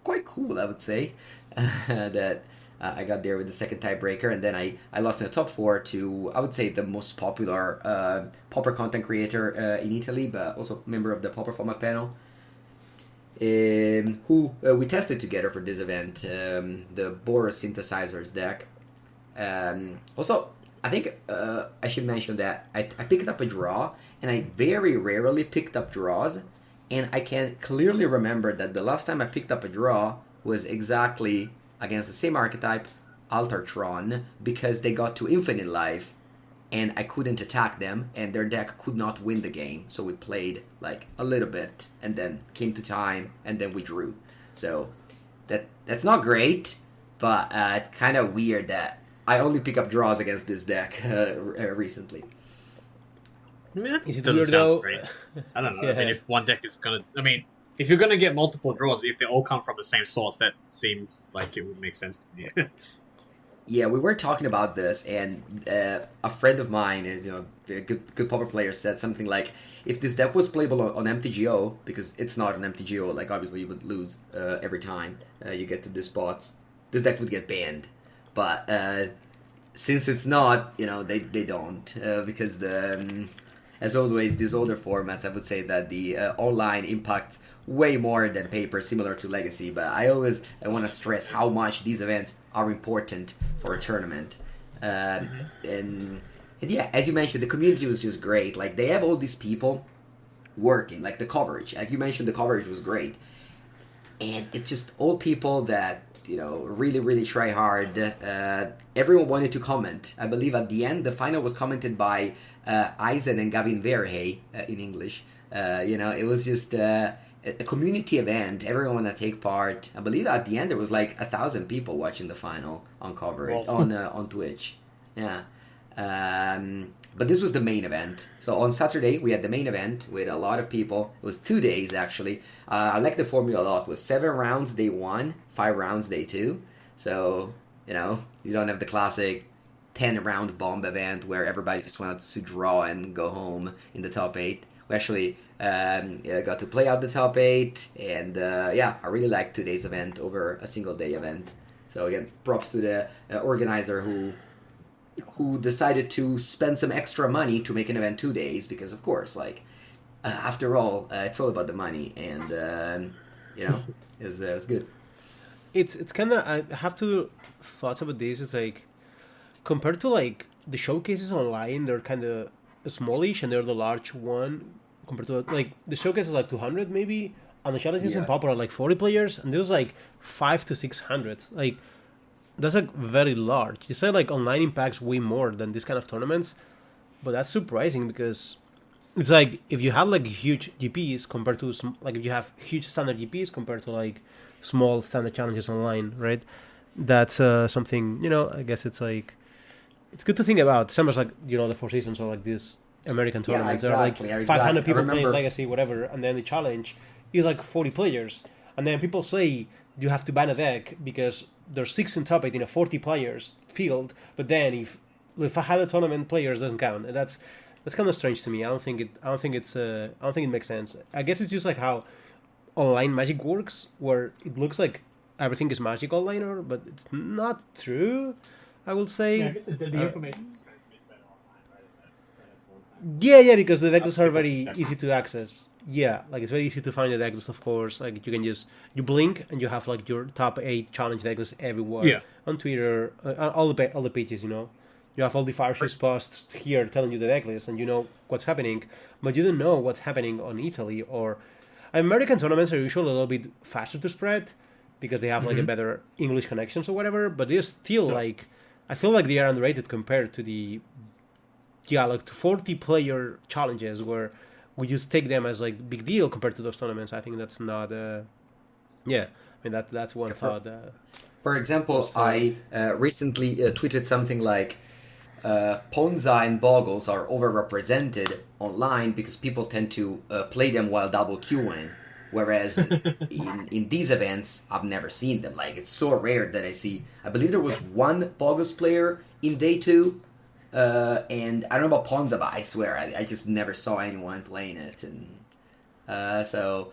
A: quite cool, I would say. That I got there with the second tiebreaker, and then I lost in the top 4 to, I would say, the most popular Pauper content creator in Italy, but also member of the Pauper format panel, who we tested together for this event, the Boros Synthesizers deck. Also, I think I should mention that I picked up a draw, and I very rarely picked up draws, and I can clearly remember that the last time I picked up a draw was exactly against the same archetype, Altartron, because they got to infinite life, and I couldn't attack them, and their deck could not win the game, so we played like a little bit, and then came to time, and then we drew. So that's not great, but it's kind of weird that I only pick up draws against this deck recently.
C: I mean, that doesn't sound great. I don't know. Yeah. I mean, if one deck is gonna... I mean, if you're gonna get multiple draws, if they all come from the same source, that seems like it would make sense to me.
A: Yeah, we were talking about this, and a friend of mine, is a good Pauper player, said something like, if this deck was playable on MTGO, because it's not on MTGO, like obviously you would lose every time you get to these spots, this deck would get banned. But since it's not, they don't, because as always, these older formats, I would say that the online impacts way more than paper, similar to Legacy. But I want to stress how much these events are important for a tournament. And yeah, as you mentioned, the community was just great. Like, they have all these people working, like the coverage. Like you mentioned, the coverage was great. And it's just all people that, really, really try hard. Everyone wanted to comment. I believe at the end, the final was commented by Eisen and Gavin Verhey in English. It was just a community event. Everyone wanted to take part. I believe at the end there was like 1,000 people watching the final on coverage on Twitch. Yeah. But this was the main event. So on Saturday we had the main event with a lot of people. It was 2 days actually. I like the formula a lot. It was 7 rounds day 1, 5 rounds day 2. So you don't have the classic 10-round bomb event where everybody just wanted to draw and go home in the top 8. We actually got to play out the top 8, and I really liked today's event over a single day event. So again, props to the organizer who decided to spend some extra money to make an event 2 days, because of course, after all, it's all about the money, and it was good.
B: It's kind of, I have two thoughts about this. It's like, compared to the showcases online, they're kind of smallish, and they're the large one compared to the showcase is 200 maybe, and the challenges in Pauper are 40 players, and there's 5 to 600. That's very large. You say online impacts way more than this kind of tournaments, but that's surprising because it's if you have huge GPs compared to if you have huge standard GPs compared to small standard challenges online, right? That's something, I guess it's good to think about. Same as the Four Seasons or this American tournaments.
A: Exactly,
B: there are 500 people playing Legacy, whatever, and then the challenge is 40 players, and then people say you have to ban a deck because there's 6 in top 8 in a 40 players field, but then if I had a tournament, players doesn't count, and that's kind of strange to me. I don't think it makes sense. I guess it's just how online Magic works, where it looks like everything is Magic online, but it's not true, I would say.
C: Yeah, I guess the information is transmitted better online,
B: right? Yeah, because the deck lists are very easy to access. Yeah, it's very easy to find the deck list, of course. You can you blink and you have your top 8 challenge deck list everywhere.
C: Yeah.
B: On Twitter, all the pages, You have all the Fireships posts here telling you the deck list, and you know what's happening, but you don't know what's happening on Italy or American tournaments are usually a little bit faster to spread because they have a better English connections or whatever. But they're still I feel like they are underrated compared to the to 40 player challenges where we just take them as big deal compared to those tournaments. I think that's not that's one thought.
A: For example, I recently tweeted something like Ponza and Boggles are overrepresented online because people tend to play them while double queuing, whereas in these events I've never seen them. It's so rare that I see. I believe there was one Boggles player in day 2, and I don't know about Ponza, but I swear I just never saw anyone playing it. And also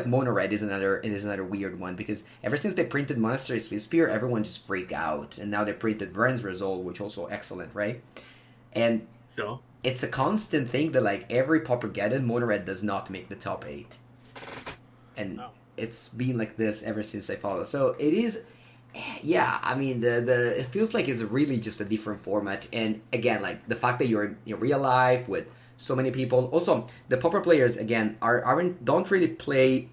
A: Mono Red is another weird one, because ever since they printed Monastery Swiftspear, everyone just freaked out, and now they printed Vren's Resolve, which also excellent, right? And
C: sure.
A: It's a constant thing that every Paupergeddon, Mono Red does not make the top 8, and it's been like this ever since I follow. So it is. Yeah, I mean it feels like it's really just a different format, and again, the fact that you're in real life with so many people. Also, the Pauper players again don't really play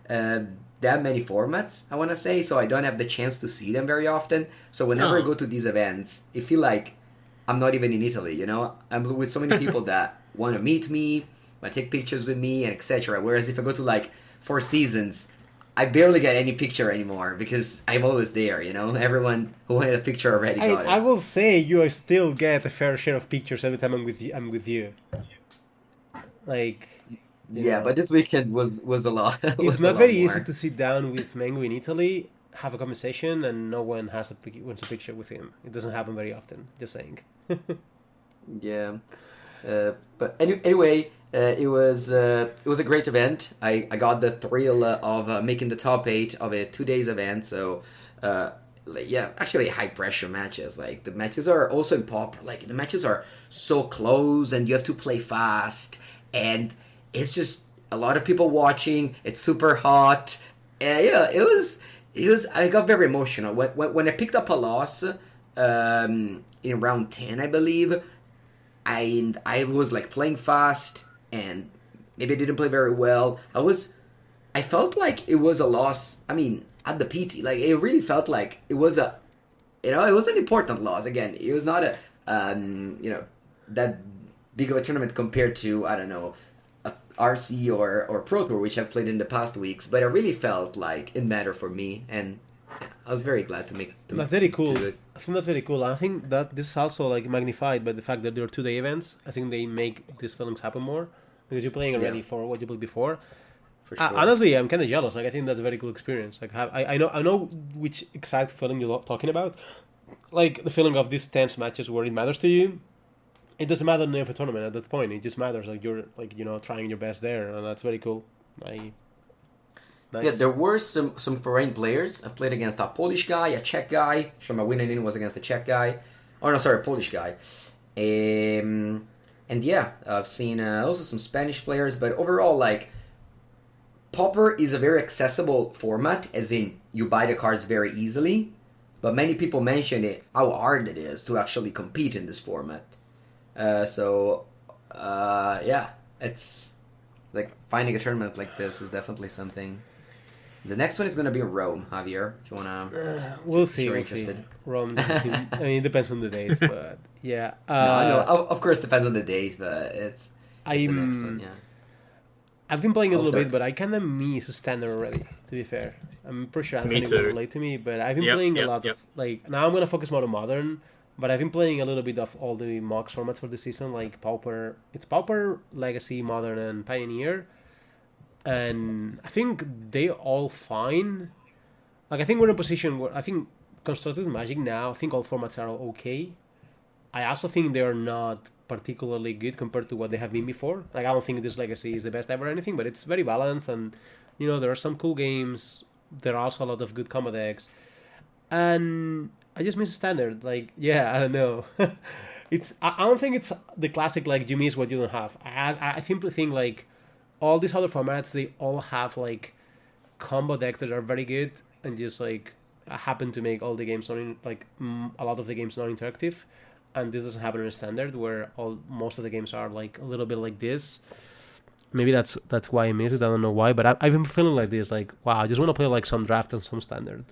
A: that many formats, I want to say, so I don't have the chance to see them very often. So whenever I go to these events, I feel like I'm not even in Italy. I'm with so many people that want to meet me, want to take pictures with me, and etc. Whereas if I go to Four Seasons, I barely get any picture anymore because I'm always there, Everyone who wanted a picture already got it.
B: I will say you still get a fair share of pictures every time I'm with you.
A: Yeah, but this weekend was a lot.
B: It's
A: was a
B: not
A: lot
B: very easy
A: more.
B: to sit down with Mengu in Italy, have a conversation, and no one wants a picture with him. It doesn't happen very often. Just saying.
A: Yeah. But anyway, it was a great event. I got the thrill of making the top 8 of a 2 days event. So yeah, actually high pressure matches. Like the matches are also in pop. Like the matches are so close, and you have to play fast, and it's just a lot of people watching. It's super hot. Yeah, it was. It was. I got very emotional when I picked up a loss in round 10, I believe. I was like playing fast, and maybe I didn't play very well. I felt like it was a loss. I mean, at the PT, like it really felt like it was it was an important loss. Again, it was not that big of a tournament compared to, I don't know, a RC or Pro Tour, which I've played in the past weeks. But I really felt like it mattered for me, and I was very glad to make.
B: That's very cool. I think that's very cool. I think that this is also like magnified by the fact that there are 2-day events. I think they make these feelings happen more because you're playing already for what you played before.
A: For sure.
B: Honestly, I'm kind of jealous. Like I think that's a very cool experience. Like I know which exact feeling you're talking about. Like the feeling of these tense matches where it matters to you. It doesn't matter in every tournament at that point. It just matters like you're like trying your best there, and that's very cool. Nice.
A: Yeah, there were some foreign players. I've played against a Polish guy, a Czech guy. So my winning in was against a Czech guy. Oh no, sorry, a Polish guy. And yeah, I've seen also some Spanish players. But overall, like, Pauper is a very accessible format, as in you buy the cards very easily. But many people mention it how hard it is to actually compete in this format. Yeah, it's like finding a tournament like this is definitely something. The next one is going to be in Rome, Javier, if you want to...
B: we'll see. We'll see. Rome, I mean, it depends on the dates, but yeah.
A: No, I know. Of course, it depends on the date, but it's the next one, yeah.
B: I've been playing a little bit, but I kind of miss Standard already, to be fair. I'm pretty sure Anthony will relate to me, but I've been playing a lot of... Like, now I'm going to focus more on Modern, but I've been playing a little bit of all the MOX formats for the season, like Pauper... It's Pauper, Legacy, Modern, and Pioneer. And I think they're all fine. Like, I think we're in a position where I think Constructed Magic now, I think all formats are okay. I also think they are not particularly good compared to what they have been before. Like, I don't think this Legacy is the best ever or anything, but it's very balanced, and there are some cool games. There are also a lot of good combo decks, and I just miss Standard. Like, yeah, I don't know. I don't think it's the classic like you miss what you don't have. I simply think like all these other formats, they all have like combo decks that are very good and just like happen to make all the games a lot of the games non-interactive, and this doesn't happen in a Standard where most of the games are like a little bit like this. Maybe that's why I miss it. I don't know why, but I've been feeling like this. Like, wow, I just want to play like some draft and some Standard.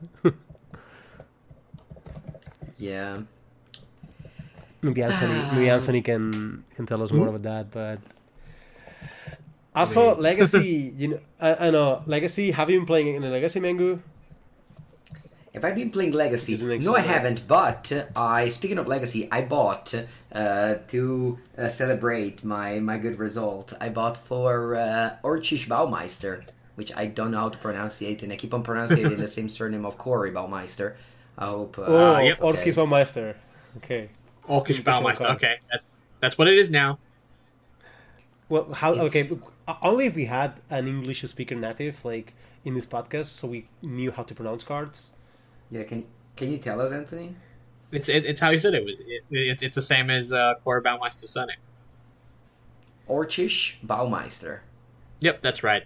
A: Yeah.
B: Maybe Anthony can tell us more about that, but. Also, Legacy, I know, Legacy, have you been playing in the Legacy, Mengu?
A: Have I been playing Legacy? No, I haven't, but speaking of Legacy, I bought, to celebrate my good result, I bought for Orchish Baumeister, which I don't know how to pronounce it, and I keep on pronouncing it in the same surname of Corey Baumeister. I hope...
B: yep. Orchish Baumeister. Okay.
C: Orchish Baumeister, okay. That's what it is now.
B: Well, only if we had an English speaker native like in this podcast, so we knew how to pronounce cards.
A: Yeah, can you tell us, Anthony?
C: It's how you said it. It's the same as Corey Baumeister's surname.
A: Orchish Baumeister.
C: Yep, that's right.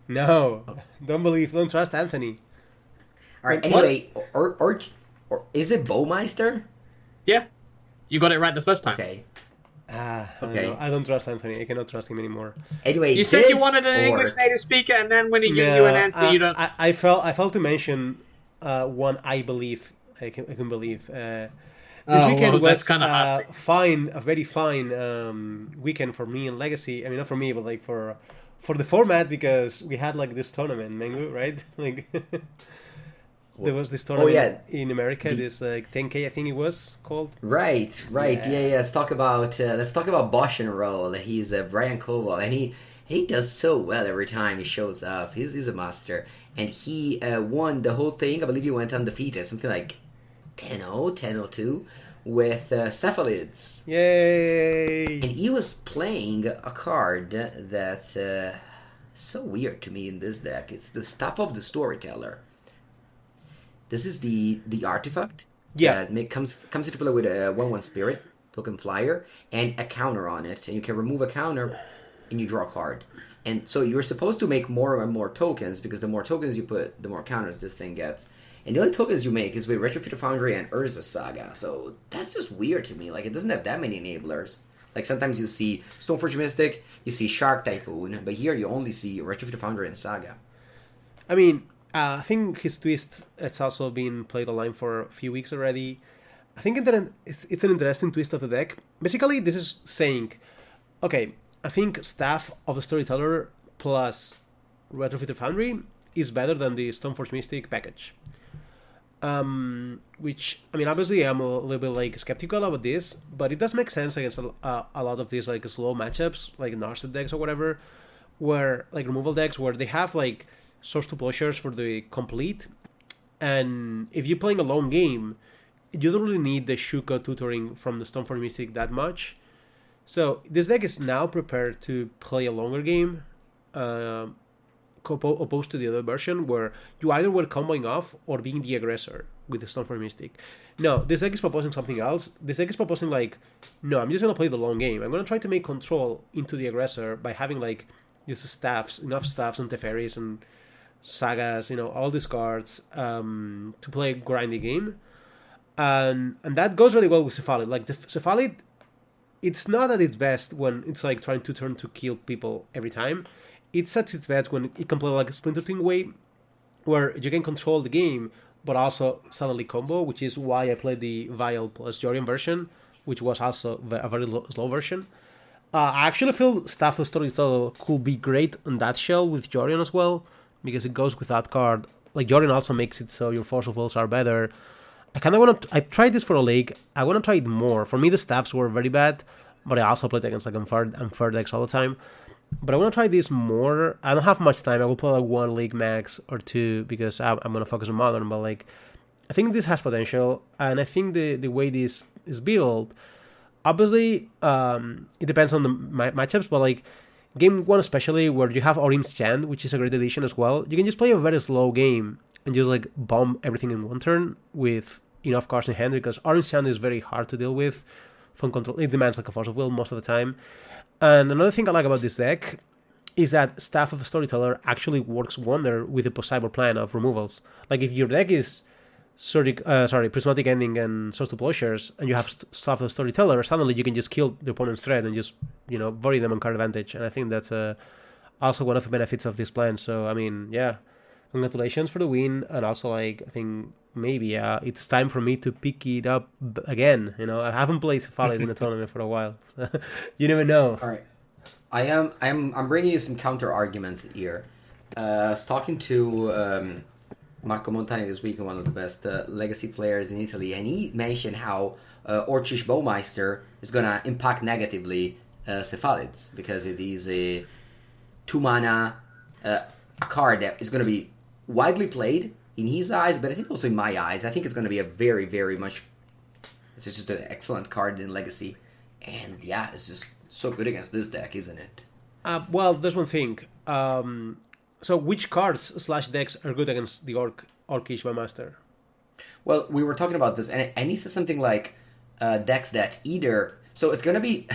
B: No, don't trust Anthony.
A: All right. Anyway, or is it Baumeister?
C: Yeah, you got it right the first time.
A: Okay.
B: Okay. I don't trust Anthony. I cannot trust him anymore.
A: Anyway,
C: you said you wanted an English native speaker, and then when he gives you an answer, you don't.
B: I felt to mention one. I believe I can believe. This weekend was a very fine weekend for me and Legacy. I mean, not for me, but like for the format, because we had like this tournament, Mengu, right? Like. There was this tournament in America, this like 10K, I think it was called. Right.
A: Yeah. Let's talk about Bosch and Roll. He's Brian Koval, and He does so well every time he shows up. He's a master. And he won the whole thing. I believe he went undefeated, something like 10-0, 10-02, with Cephalids.
B: Yay!
A: And he was playing a card that's so weird to me in this deck. It's the Staff of the Storyteller. This is the artifact that comes into play with a 1/1 spirit, token flyer, and a counter on it. And you can remove a counter and you draw a card. And so you're supposed to make more and more tokens, because the more tokens you put, the more counters this thing gets. And the only tokens you make is with Retrofit Foundry and Urza Saga. So that's just weird to me. Like, it doesn't have that many enablers. Like, sometimes you see Stoneforge Mystic, you see Shark Typhoon, but here you only see Retrofit Foundry and Saga.
B: I mean, I think his twist, it's also been played online for a few weeks already. I think it's an interesting twist of the deck. Basically, this is saying, okay, I think Staff of the Storyteller plus Retrofit Foundry is better than the Stoneforge Mystic package. Which, I mean, obviously I'm a little bit like skeptical about this, but it does make sense against a lot of these like slow matchups, like Narset decks or whatever, where like removal decks where they have like Source to Plowshares for the complete, and if you're playing a long game, you don't really need the Shuka tutoring from the Stoneforge Mystic that much. So this deck is now prepared to play a longer game, opposed to the other version where you either were comboing off or being the aggressor with the Stoneforge Mystic. No, this deck is proposing something else. This deck is proposing like, no, I'm just going to play the long game. I'm going to try to make control into the aggressor by having like these staffs, enough staffs and Teferis and Sagas, all these cards to play a grindy game. And that goes really well with Cephalid. Like, the Cephalid, it's not at its best when it's like trying to turn to kill people every time. It's at its best when it can play like a Splinter Twin way, where you can control the game, but also suddenly combo, which is why I played the Vial plus Jorian version, which was also a very slow version. I actually feel Staff of the Storyteller could be great on that shell with Jorian as well, because it goes with that card. Like, Jorian also makes it so your Force of Wills are better. I tried this for a league. I want to try it more. For me, the staffs were very bad, but I also played against like unfair decks all the time. But I want to try this more. I don't have much time. I will play like one league max or two because I'm going to focus on Modern. But like, I think this has potential, and I think the way this is built, obviously, it depends on the matchups. But like, game one especially, where you have Orim's Chant, which is a great addition as well, you can just play a very slow game and just like bomb everything in one turn with enough cards in hand, because Orim's Chant is very hard to deal with from control. It demands like a Force of Will most of the time. And another thing I like about this deck is that Staff of the Storyteller actually works wonder with the possible plan of removals. Like, if your deck is Prismatic Ending and Source to Plowshares, and you have Staff of the Storyteller, suddenly you can just kill the opponent's threat and just, bury them on card advantage. And I think that's also one of the benefits of this plan. So, I mean, yeah, congratulations for the win. And also, like, I think maybe it's time for me to pick it up again. I haven't played Cephalid in a tournament for a while. You never know.
A: All right, I'm bringing you some counter arguments here. I was talking to Marco Montani this week, one of the best legacy players in Italy, and he mentioned how Orcish Bowmeister is gonna impact negatively Cephalids, because it is a 2-mana a card that is gonna be widely played in his eyes, but I think also in my eyes. I think it's going to be a very, very much... It's just an excellent card in Legacy. And yeah, it's just so good against this deck, isn't it?
B: Well, there's one thing. So which cards / decks are good against the Orcish Bowmeister?
A: Well, we were talking about this, and he said something like decks that either... So it's going to be...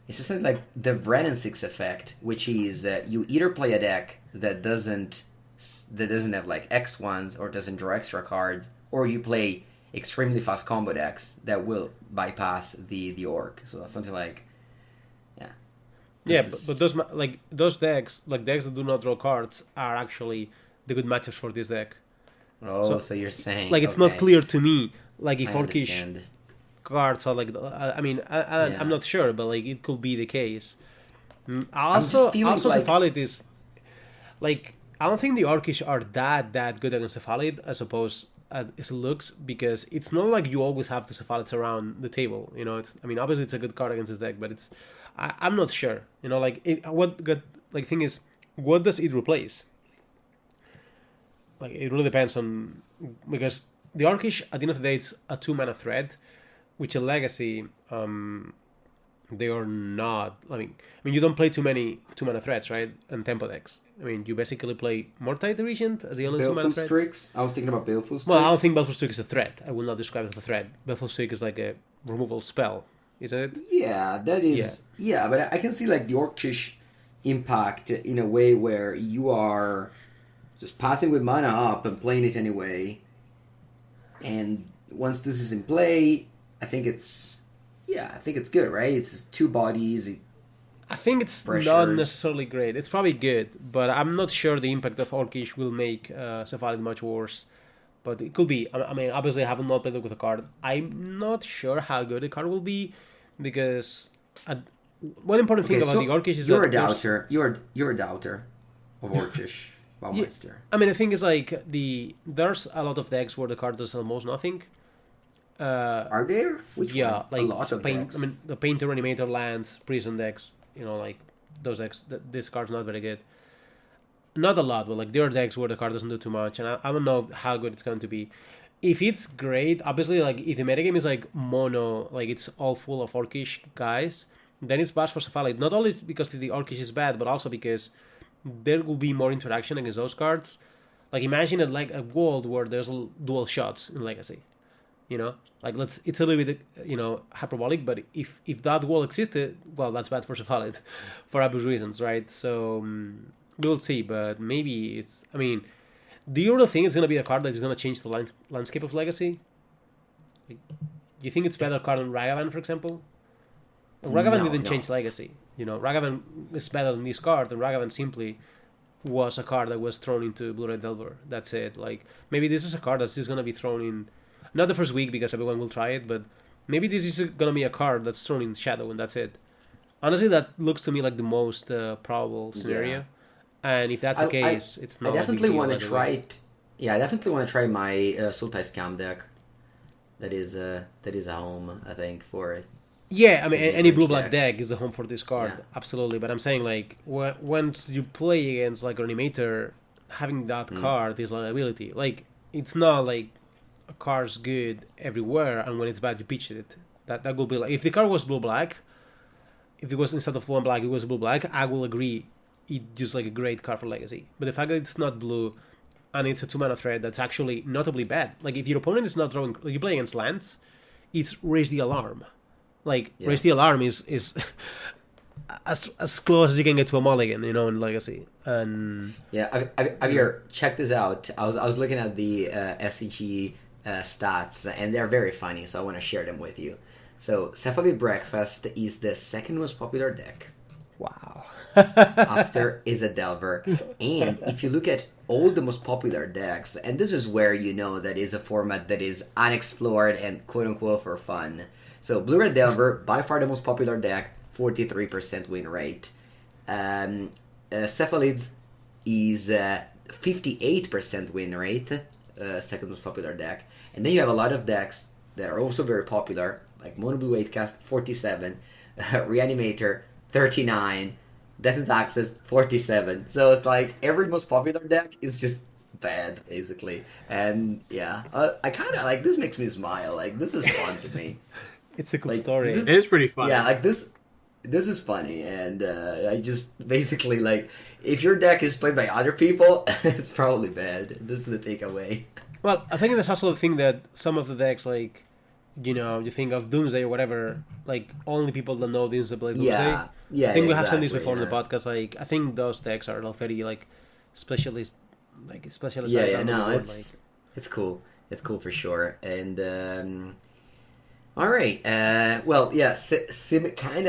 A: it's something like the Vren 6 effect, which is you either play a deck that doesn't have like X1s or doesn't draw extra cards, or you play extremely fast combo decks that will bypass the orc. So that's something like,
B: but those decks, like decks that do not draw cards, are actually the good matchups for this deck.
A: Oh, so you're saying
B: like it's not clear to me, like if Orcish
A: understand.
B: Cards are like, I mean, I'm not sure, but like it could be the case.
A: Also
B: Cephalid is like, I don't think the Orcish are that good against Cephalid, I suppose, as it looks, because it's not like you always have the Cephalids around the table. Obviously it's a good card against this deck, but I'm not sure. like thing is, what does it replace? Like it really depends on, because the Orcish at the end of the day it's a 2-mana threat, which a Legacy they are not. I mean, you don't play too many 2-mana threats, right? And tempo decks. I mean, you basically play Mortite Regent as the only 2-mana threat.
A: Streaks. I was thinking about Baleful Streaks.
B: Well, I don't think Baleful Streak is a threat. I will not describe it as a threat. Baleful Streak is like a removal spell, isn't it?
A: Yeah, that is. Yeah, but I can see like the Orcish impact in a way where you are just passing with mana up and playing it anyway. And once this is in play, I think it's good, right? It's just 2 bodies.
B: I think it's
A: pressures.
B: not necessarily great. It's probably good, but I'm not sure the impact of Orcish will make Cephalid much worse. But it could be. I mean, obviously I haven't not played with the card. I'm not sure how good the card will be, because one important thing about the Orcish is
A: you're a doubter. You're a doubter of Orcish. Monster.
B: I mean, the thing is like there's a lot of decks where the card does almost nothing.
A: Are there? Which one?
B: Like
A: a lot of decks.
B: I mean, the Painter, Animator, Lands, Prison decks. Like those decks. This card's not very good. Not a lot, but like there are decks where the card doesn't do too much, and I don't know how good it's going to be. If it's great, obviously, like if the metagame is like mono, like it's all full of Orcish guys, then it's bad for Cephalid. Not only because the Orcish is bad, but also because there will be more interaction against those cards. Like imagine it like a world where there's dual shots in Legacy. Like it's a little bit hyperbolic, but if that wall existed, well, that's bad for Cephalid for obvious reasons, right? So we'll see, but maybe it's. I mean, do you really think it's gonna be a card that is gonna change the landscape of Legacy? Like, do you think it's better card than Ragavan, for example? Ragavan didn't change Legacy. Ragavan is better than this card, and Ragavan simply was a card that was thrown into Blue-Red Delver. That's it. Like, maybe this is a card that's just going to be thrown in, not the first week because everyone will try it, but maybe this is going to be a card that's thrown in Shadow, and that's it. Honestly, that looks to me like the most probable scenario. Yeah. And if that's the case, it's not.
A: I definitely want to try it. Yeah, I definitely want to try my Sultai Scam deck. That is a home, I think, for it.
B: Yeah, I mean, any blue-black deck is a home for this card, absolutely. But I'm saying, like, once you play against, like, an Animator, having that card is liability. Like, it's not, like, a card's good everywhere, and when it's bad, you pitch it. That will be, like, if the card was blue-black, if it was, instead of 1-black, it was blue-black, I will agree it's just, like, a great card for Legacy. But the fact that it's not blue, and it's a 2-mana threat, that's actually notably bad. Like, if your opponent is not throwing, like, you play against lands, it's Raise the Alarm. Like, Raise the Alarm is as close as you can get to a mulligan, in Legacy. And
A: Javier, check this out. I was looking at the SCG stats, and they're very funny, so I want to share them with you. So, Cephalid Breakfast is the second most popular deck.
B: Wow.
A: After is a Delver. And if you look at all the most popular decks, and this is where you know that is a format that is unexplored and quote-unquote for fun. So, Blue-Red Delver, by far the most popular deck, 43% win rate. Cephalids is 58% win rate, second most popular deck. And then you have a lot of decks that are also very popular, like Mono Blue 8cast, 47, Reanimator, 39, Death and Taxes, 47. So it's like every most popular deck is just bad, basically. And yeah, I kind of like this. Makes me smile. Like, this is fun to me.
B: It's a cool story.
C: It is pretty funny.
A: Yeah, like this is funny, and I just basically, like, if your deck is played by other people, it's probably bad. This is the takeaway.
B: Well, I think there's also the thing that some of the decks, like, you think of Doomsday or whatever, like, only people that know this play Doomsday.
A: Yeah,
B: I think we have seen this before in the podcast. Like, I think those decks are very, like, specialist.
A: Yeah, no, it's cool. It's cool for sure. And all right. Well, yeah, kind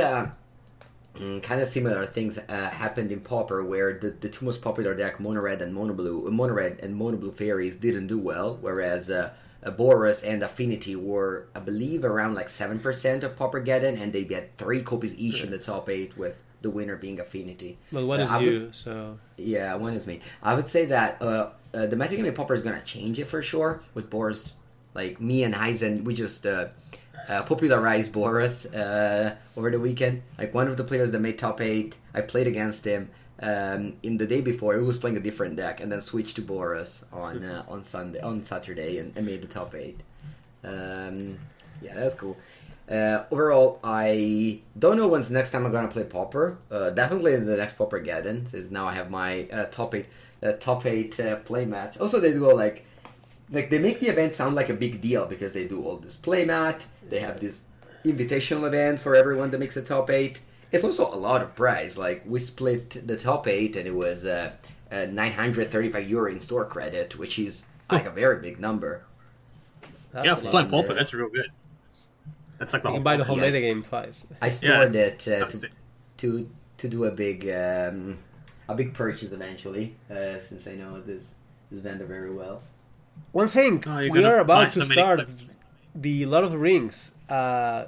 A: of similar things happened in Pauper, where the two most popular deck, Mono Red and Mono Blue Fairies, didn't do well, whereas Boros and Affinity were, I believe, around like 7% of Paupergeddon, and they get 3 copies each in the top 8, with the winner being Affinity.
B: Well, one is you, so...
A: Yeah, one is me. I would say that the metagame in Pauper is going to change it for sure, with Boros. Like, me and Heisen, we just popularized Boros over the weekend. Like, one of the players that made top 8, I played against him, in the day before, he was playing a different deck, and then switched to Boros on Saturday, and made the top 8. Yeah, that's cool. Overall, I don't know when's the next time I'm gonna play Pauper. Definitely in the next Paupergeddon, since now I have my top 8 playmat. Also, they do all like they make the event sound like a big deal because they do all this playmat. They have this invitational event for everyone that makes the top 8. It's also a lot of prize. Like, we split the top 8, and it was 935 euro in store credit, which is like a very big number.
C: Yeah, for playing Pauper, that's real good. That's like the whole.
B: You can buy the whole metagame twice.
A: I stored it to do a big purchase eventually, since I know this vendor very well.
B: One thing, we are about to start the Lord of the Rings. I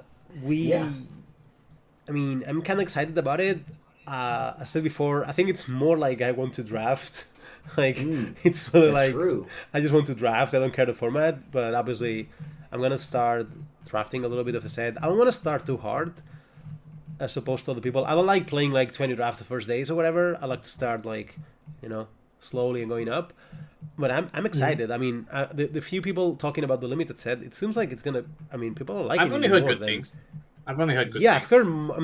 B: mean, I'm kind of excited about it. I said before, I think it's more like I want to draft. It's really like
A: true.
B: I just want to draft. I don't care the format, but obviously, I'm gonna start drafting a little bit of the set. I don't want to start too hard, as opposed to other people. I don't like playing like 20 drafts the first days or whatever. I like to start slowly and going up. But I'm excited. I mean, the few people talking about the limited set, it seems like it's gonna. I mean, people are liking it.
C: I've only heard good things. I've only heard good.
B: Yeah,
C: things.
B: I've heard. I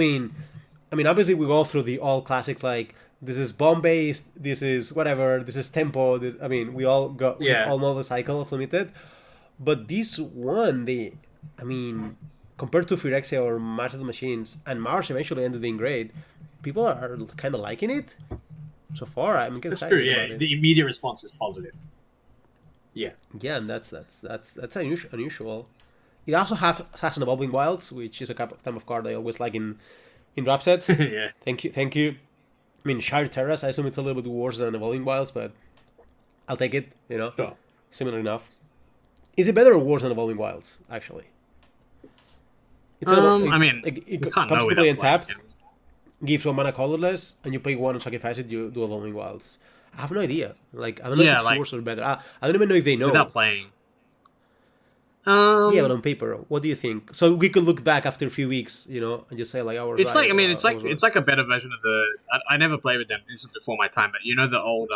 B: mean, obviously we go through the all classics like this is bomb based, this is whatever, this is tempo. We all know the cycle of limited. But this one, compared to Phyrexia or March of the Machines, and Mars eventually ended being great, people are kind of liking it. So far, I'm getting excited.
C: That's true. Yeah, the immediate response is positive. Yeah.
B: Yeah, and that's unusual. It also has an Evolving Wilds, which is a type of card I always like in draft sets.
C: Yeah.
B: Thank you. I mean, Shire Terrace, I assume it's a little bit worse than Evolving Wilds, but I'll take it.
C: Sure.
B: Similar enough. Is it better or worse than Evolving Wilds? Actually,
C: it
B: comes to play untapped. Gives 1 mana colorless, and you pay 1 and sacrifice it. You do Evolving Wilds. I have no idea. I don't know if it's worse or better. I don't even know if they know.
C: Without playing.
B: Yeah, but on paper, what do you think? So we could look back after a few weeks, and just say like,
C: it's like a better version of the. I never played with them. This is before my time, but the old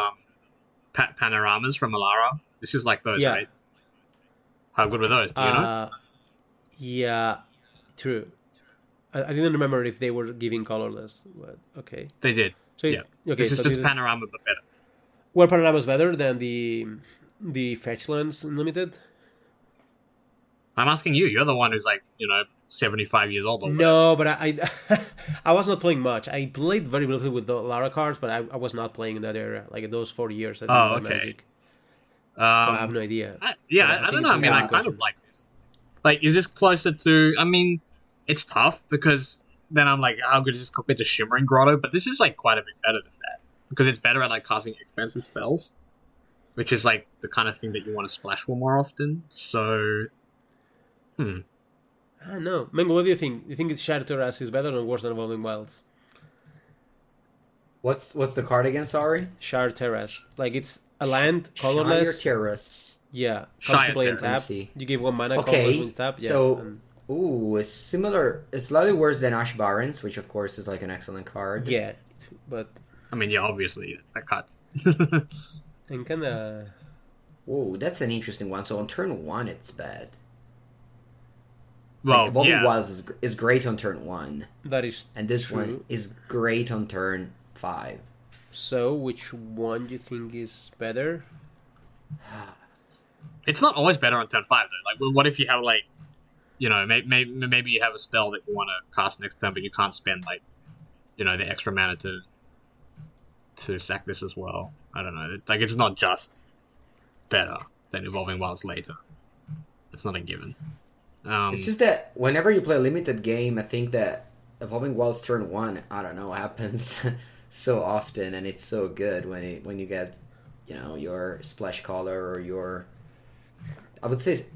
C: panoramas from Alara. This is like those, right? How good were those? Do you know?
B: Yeah, true. I didn't remember if they were giving colorless, but okay.
C: They did.
B: So
C: yeah. Okay, this is just panorama, but better.
B: Well, panorama is better than the Fetchlands Unlimited.
C: I'm asking you. You're the one who's 75 years old.
B: No, but I was not playing much. I played very briefly with the Lara cards, but I was not playing in that area. Like those 4 years.
C: Okay.
B: Magic. So I have no idea.
C: I don't know. I kind of like this. Is this closer to? It's tough because then I'm like, how good is this compared to Shimmering Grotto? But this is quite a bit better than that because it's better at casting expensive spells, which is the kind of thing that you want to splash for more often. So,
B: I don't know. Mengu, what do you think? Do you think Shire Terrace is better or worse than Evolving Wilds?
A: What's the card again? Sorry.
B: Shire Terrace. It's a land colorless.
A: Shire Terrace.
B: Yeah. Shire play and tap. You give 1 mana colorless when you tap. Yeah.
A: So. It's similar. It's slightly worse than Ash Barons, which of course is an excellent card.
B: Yeah, but
C: obviously that card.
B: And kind of.
A: Oh, that's an interesting one. So on turn 1, it's bad.
C: Well,
A: Evolving Wilds is great on turn 1.
B: That is.
A: And this
B: true.
A: one is great on turn 5.
B: So, which one do you think is better?
C: It's not always better on turn 5 though. What if you have maybe you have a spell that you want to cast next turn, but you can't spend the extra mana to sack this as well. I don't know. It's not just better than Evolving Wilds later. It's not a given.
A: It's just that whenever you play a limited game, I think that Evolving Wilds turn 1, I don't know, happens so often, and it's so good when you get your Splash Collar or your. I would say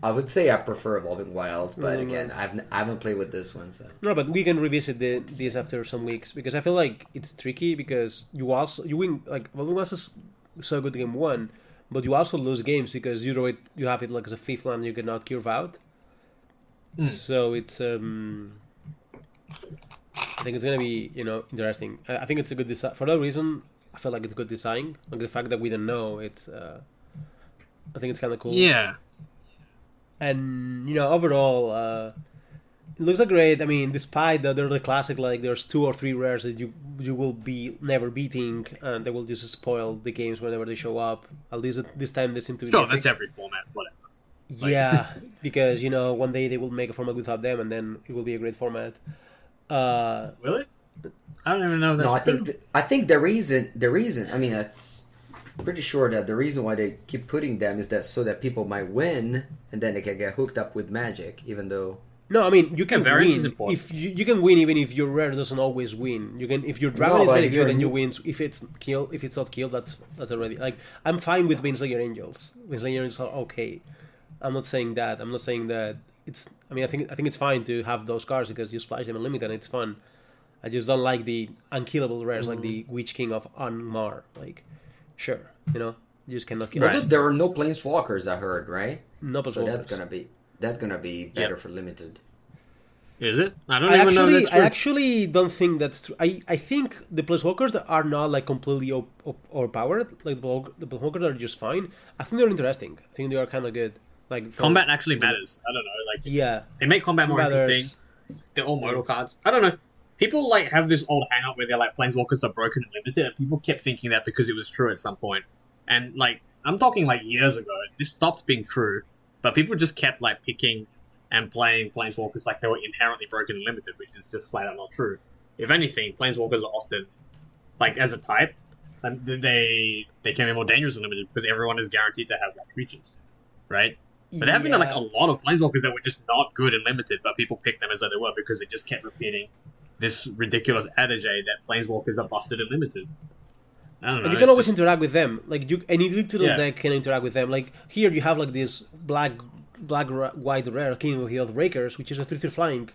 A: I prefer Evolving Wilds, but again, I haven't played with this one. So
B: no, but we can revisit this after some weeks because I feel like it's tricky because you win Evolving Wilds is so good game 1, but you also lose games because you have it as a 5th land you cannot curve out. So it's I think it's gonna be interesting. I think it's a good design for that reason. I feel like it's good design. Like the fact that we don't know, it's I think it's kind of cool.
C: Yeah.
B: And overall, it looks like great. I mean, despite that they're the classic, like there's 2 or 3 rares that you will be never beating, and they will just spoil the games whenever they show up. At least this time they seem to be.
C: Sure, that's every format, whatever.
B: Yeah, because one day they will make a format without them, and then it will be a great format.
C: Will it? I don't even know.
A: No, I think the reason. I mean, that's pretty sure that the reason why they keep putting them is that so that people might win, and then they can get hooked up with Magic, even though.
B: No, I mean you can
C: variance
B: win
C: is important.
B: if you can win even if your rare doesn't always win. You can if your dragon is very good and you win. If it's not killed, that's already like I'm fine with Winslayer Angels. Winslayer Angels are okay. I'm not saying that. I'm not saying that it's. I mean, I think it's fine to have those cards because you splash them unlimited and it's fun. I just don't like the unkillable rares like the Witch King of Anmar. Like, sure, you just cannot kill.
A: Well, there are no planeswalkers, I heard, right?
B: No planeswalkers.
A: So that's gonna be better for limited.
C: Is it? I don't even know that's true.
B: I actually don't think that's true. I think the planeswalkers that are not like completely overpowered, like the planeswalkers are just fine. I think they're interesting. I think they are kind of good. Like
C: combat actually matters. I don't know. Like they make combat more interesting. They're all modal cards. I don't know. People like have this old hang up where they're like planeswalkers are broken and limited, and people kept thinking that because it was true at some point. And like I'm talking like years ago, this stopped being true, but people just kept like picking and playing planeswalkers like they were inherently broken and limited, which is just flat out not true. If anything, planeswalkers are often like as a type, and they can be more dangerous than limited because everyone is guaranteed to have like creatures, right? But there have been like a lot of planeswalkers that were just not good and limited, but people picked them as though they were because they just kept repeating this ridiculous adage that planeswalkers are busted and limited. I don't know.
B: And you can always interact with them. Like any little deck can interact with them. Like here you have like this black white rare King of the Earthbreakers, which is a 3/3 flying.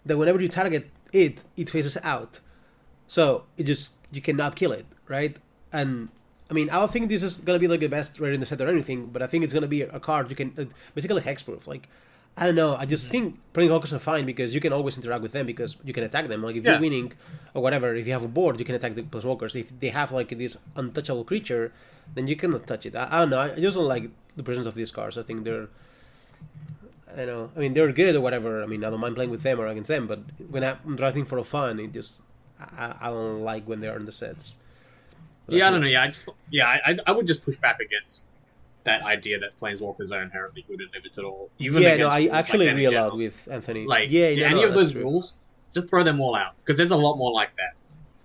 B: That whenever you target it faces out. So you cannot kill it, right? And I mean, I don't think this is gonna be like the best rare in the set or anything, but I think it's gonna be a card you can basically hexproof. Like I don't know, I just think planeswalkers are fine because you can always interact with them because you can attack them. Like if you're winning or whatever, if you have a board, you can attack the planeswalkers. If they have like this untouchable creature, then you cannot touch it. I don't know. I just don't like the presence of these cards. I think they're, I know. I mean, they're good or whatever. I mean, I don't mind playing with them or against them, but when I'm drafting for fun, it just I don't like when they're in the sets. But
C: I don't know. I would just push back against that idea that planeswalkers are inherently good and limited all.
B: I actually agree a lot with Anthony.
C: Like, any of those rules, just throw them all out because there's a lot more like that,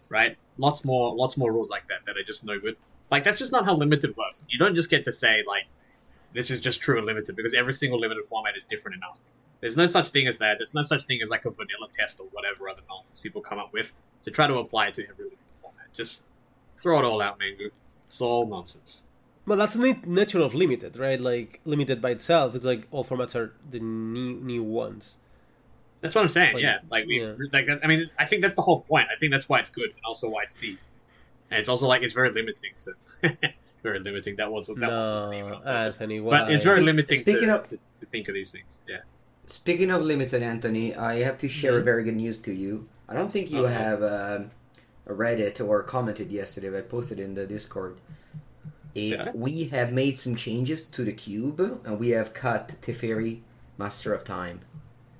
C: right? Lots more rules like that are just no good. Like that's just not how limited works. You don't just get to say like this is just true and limited because every single limited format is different enough. There's no such thing as that. There's no such thing as like a vanilla test or whatever other nonsense people come up with to try to apply it to every limited format. Just throw it all out, Mengu. It's all nonsense.
B: Well, that's the nature of limited, right? Like limited by itself, it's like all formats are the new ones.
C: That's what I'm saying. I mean, I think that's the whole point. I think that's why it's good and also why it's deep. And it's also like it's very limiting to. Very limiting. That was
B: Anthony.
C: But it's very limiting to think of these things. Yeah.
A: Speaking of limited, Anthony, I have to share a very good news to you. I don't think you have read it or commented yesterday. I posted in the Discord. We have made some changes to the cube, and we have cut Teferi, Master of Time.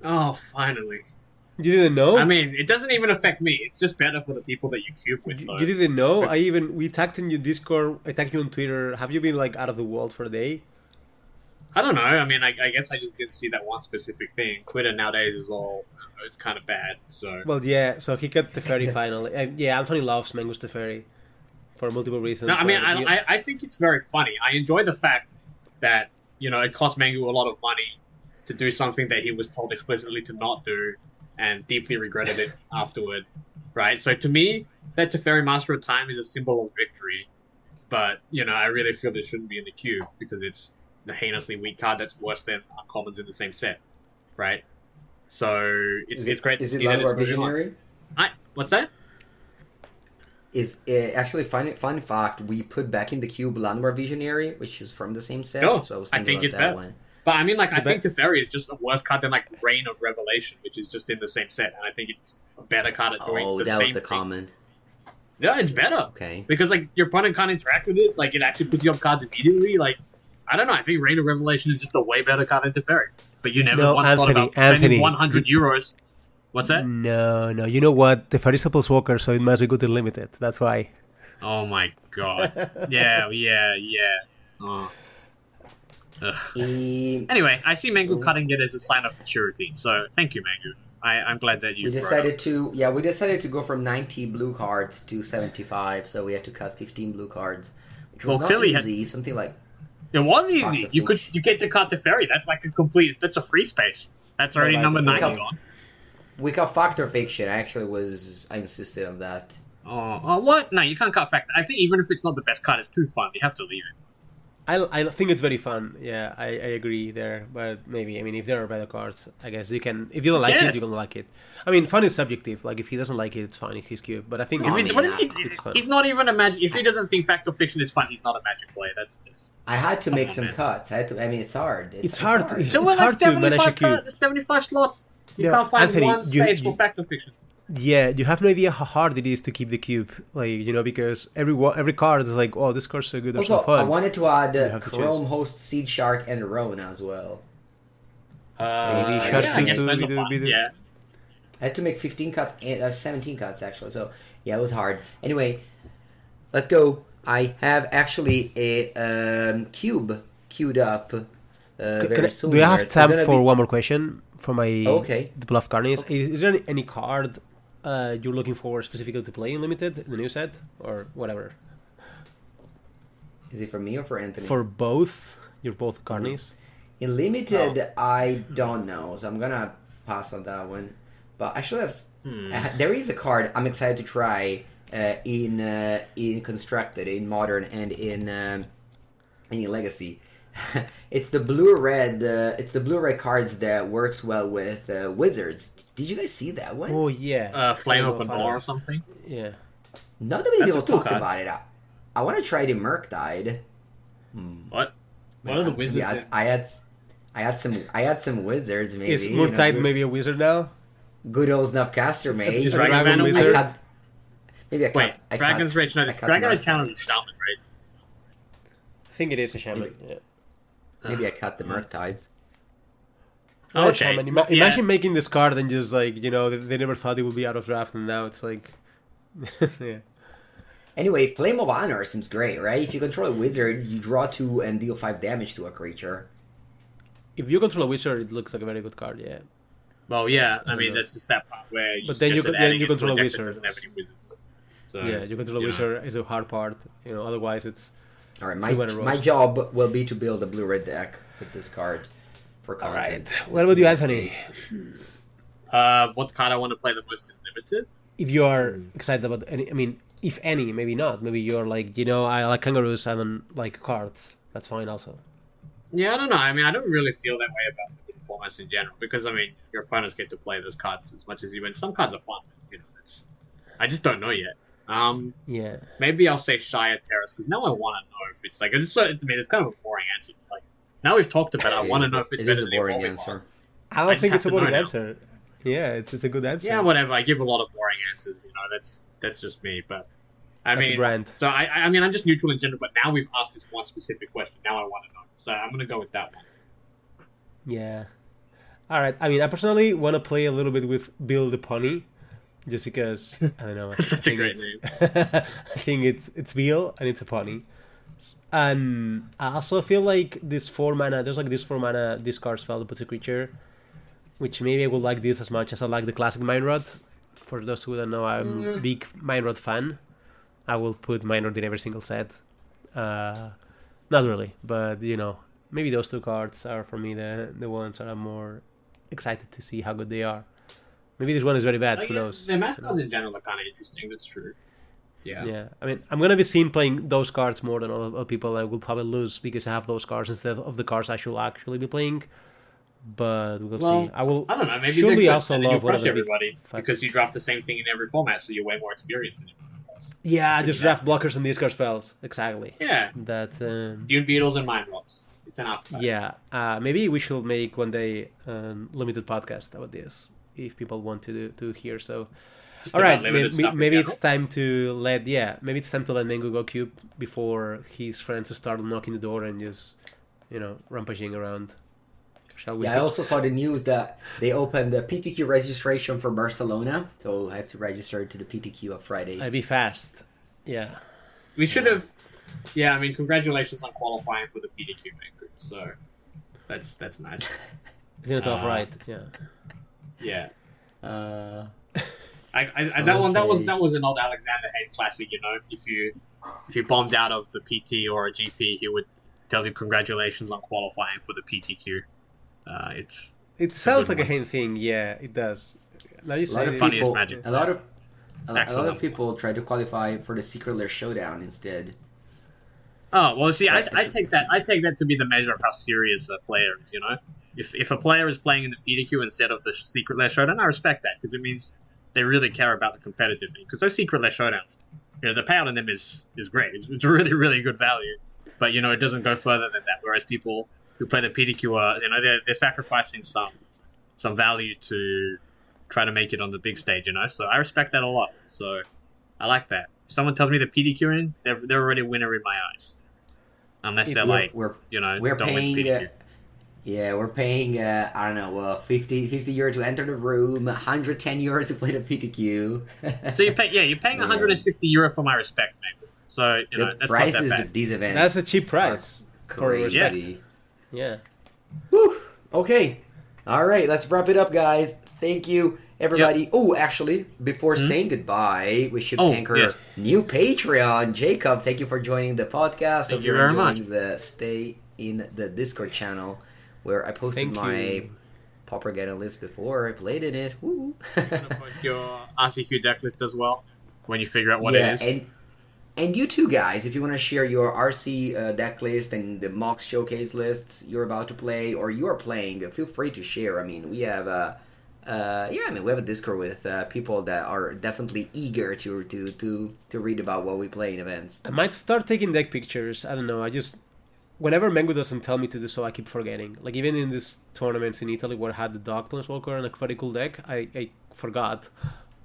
C: Oh, finally.
B: You didn't know?
C: I mean, it doesn't even affect me. It's just better for the people that you cube with.
B: You didn't know? We tagged in your Discord, I tagged you on Twitter. Have you been like out of the world for a day?
C: I don't know. I mean, I guess I just didn't see that one specific thing. Twitter nowadays is all, it's kind of bad, so...
B: Well, yeah, so he got Teferi finally. Anthony loves Mengu's Teferi. For multiple reasons.
C: No, I mean, I think it's very funny. I enjoy the fact that, it cost Mengu a lot of money to do something that he was told explicitly to not do and deeply regretted it afterward, right? So to me, that Teferi Master of Time is a symbol of victory, but, I really feel it shouldn't be in the queue because it's the heinously weak card that's worse than uncommons in the same set, right? So it's great to see that it's
A: Visionary?
C: What's that?
A: Is actually fun fact, we put back in the cube Landmark Visionary, which is from the same set.
C: Oh,
A: so I think it's that one.
C: But I mean, like, I think Teferi is just a worse card than like Reign of Revelation, which is just in the same set, and I think it's a better card at doing the same thing.
A: Oh, that was the comment.
C: Yeah, it's better.
A: Okay.
C: Because like your opponent can't interact with it. Like it actually puts you up cards immediately. Like I don't know. I think Reign of Revelation is just a way better card than Teferi. But you never once thought about spending 100 euros. What's that?
B: No. You know what? Teferi is a plus walker, so it must be good and limited. That's why.
C: Oh my god. Yeah. Oh. Anyway, I see Mengu cutting it as a sign of maturity. So thank you, Mengu. I'm glad that you.
A: We decided to go from 90 blue cards to 75, so we had to cut 15 blue cards, which was not easy. Something like
C: it was easy. You get to cut the ferry. That's like that's a free space. That's already number 9 gone.
A: We cut Factor Fiction. I insisted on that.
C: Oh, what? No, you can't cut Factor. I think even if it's not the best card, it's too fun. You have to leave it.
B: I think it's very fun. Yeah, I agree there. But maybe, I mean, if there are better cards, I guess you can. If you don't like it, you don't like it. I mean, fun is subjective. Like, if he doesn't like it, it's fine if he's cute. But I think it's fun.
C: He's not even a magic. If he doesn't think Factor Fiction is fun, he's not a magic player. That's just.
A: I had to make some cuts. I mean, it's hard.
B: It's hard to
C: manage a cube. There's 75 slots. You can't find one space for Factor Fiction.
B: Yeah, you have no idea how hard it is to keep the cube, like, because every card is like, oh, this card's so good, or so fun.
A: I wanted to add Chrome Host, Seed Shark, and Roan as well.
B: Maybe Shark
C: I guess those are fun. Yeah.
A: I had to make 15 cuts, 17 cuts actually. So yeah, it was hard. Anyway, let's go. I have actually a cube queued up. Very soon.
B: Do you have time for one more question for my
A: the
B: Bluff Carnies? Okay. Is there any card you're looking for specifically to play in Limited, the new set, or whatever?
A: Is it for me or for Anthony?
B: For both. You're both Carnies.
A: In Limited, I don't know, so I'm gonna pass on that one. But I should have. There is a card I'm excited to try in Constructed, in Modern, and in Legacy. It's the blue-red. It's the blue-red cards that works well with Wizards. Did you guys see that one?
B: Oh yeah,
C: Flame of Anor or something.
B: Yeah.
A: Not that many people talked about it. I want to try the Murktide.
C: What? What are the wizards?
A: Yeah, I had some wizards. Maybe
B: is Murktide maybe a wizard now?
A: Good old Snufcaster maybe.
C: Is Dragon
B: wizard?
C: Dragon's Rage. No, Dragon Rage Challenge is Shaman, right?
B: I think it is a Shaman.
A: Maybe, maybe I cut the Murktides.
B: Okay. Imagine making this card and just like, they never thought it would be out of draft, and now it's like, yeah.
A: Anyway, Flame of Honor seems great, right? If you control a wizard, you draw 2 and deal 5 damage to a creature.
B: If you control a wizard, it looks like a very good card, yeah.
C: Well, yeah, I mean, that's just that part where you
B: control a wizard.
C: Doesn't have any wizards. So,
B: yeah, you control a wizard is a hard part. Otherwise it's...
A: Alright, my job will be to build a blue-red deck with this card for content.
B: Alright, what about you, Anthony?
C: What card I want to play the most in Limited?
B: If you are excited about any... I mean, if any, maybe not. Maybe you're like, I like kangaroos, I don't like cards. That's fine also.
C: Yeah, I don't know. I mean, I don't really feel that way about the formats in general, because, I mean, your opponents get to play those cards as much as you win. Some cards are fun, I just don't know yet.
B: Yeah.
C: Maybe I'll say Shire Terrace, because now I want to know if it's like... it's kind of a boring answer. Like, now we've talked about it, I want to know if it's better than the Evolving Ones.
B: I don't think it's a boring answer. Yeah, it's a good answer.
C: Yeah, whatever. I give a lot of boring answers, that's just me, but... So I mean, I'm just neutral in general, but now we've asked this one specific question. Now I want to know. So I'm going to go with that one.
B: Yeah. All right. I mean, I personally want to play a little bit with Bill the Pony, just because, I don't know.
C: That's such a great name.
B: I think it's Bill and it's a pony. And I also feel like this 4 mana, there's like this 4 mana discard spell that puts a creature, which maybe I would like this as much as I like the classic Mind Rod. For those who don't know, I'm a big Mind Rod fan. I will put Mind Rod in every single set. Not really, but maybe those 2 cards are for me the ones that I'm more excited to see how good they are. Maybe this one is very bad. Who knows?
C: The mascots in general are kind of interesting. That's true. Yeah.
B: Yeah. I mean, I'm gonna be seen playing those cards more than other people. I will probably lose because I have those cards instead of the cards I should actually be playing. But we'll see. I don't
C: know. Maybe they're good, also and then you crush everybody because you draft the same thing in every format, so you're way more experienced than everyone else.
B: Yeah, just draft blockers and discard spells. Exactly.
C: Yeah.
B: That
C: Dune Beetles and Mind Rocks. It's an appetite.
B: Yeah. Maybe we should make one day limited podcast about this if people want to hear so.
C: Just
B: All
C: about
B: right,
C: limited stuff.
B: maybe it's time to let Mengu go cube before his friends start knocking the door and just rampaging around. Shall we?
A: Yeah, I also saw the news that they opened the PTQ registration for Barcelona, so I have to register to the PTQ on Friday.
B: I'd be fast. Yeah.
C: We should have. Yeah, I mean, congratulations on qualifying for the PDQ Mengu. So that's nice.
B: Isn't it off right? Yeah.
C: Yeah. That was an old Alexander Hayne classic. If you bombed out of the PT or a GP, he would tell you congratulations on qualifying for the PTQ.
B: It sounds like a Hayne thing. Yeah, it does. Now you say
C: funniest magic.
A: A lot of people try to qualify for the Secretless Showdown instead.
C: Oh well, see, I take that to be the measure of how serious a player is. If a player is playing in the PDQ instead of the Secretless Showdown, I respect that because it means they really care about the competitive thing. Because those Secretless Showdowns, the payout in them is great. It's really, really good value, but it doesn't go further than that. Whereas people who play the PDQ are, they're sacrificing some value to try to make it on the big stage. So I respect that a lot. So I like that. If someone tells me the PDQ in, they're already a winner in my eyes. Unless they're
A: we're
C: don't
A: paying,
C: win PDQ.
A: We're paying, I don't know, 50 euro to enter the room, 110 euro to play the PTQ.
C: So you're paying 160 euro for my respect, man. So,
A: the
C: that's
A: prices
C: not that bad.
A: of these events.
B: That's a cheap price.
A: Crazy.
B: Yeah.
A: Whew. Okay. All right, let's wrap it up, guys. Thank you, everybody. Yep. Oh, actually, before saying goodbye, we should thank our new Patreon, Jacob. Thank you for joining the podcast.
C: Thank you very much.
A: The stay in the Discord channel where I posted my Paupergeddon list before. I played in it. Woo.
C: You're going to post your RCQ deck list as well when you figure out what it is.
A: And you too, guys, if you want to share your RC deck list and the Mox showcase lists you're about to play or you are playing, feel free to share. I mean, we have we have a Discord with people that are definitely eager to read about what we play in events.
B: I might start taking deck pictures. I don't know. Whenever Mengu doesn't tell me to do so, I keep forgetting. Like, even in these tournaments in Italy where I had the Dog Planeswalker and a very cool deck, I forgot.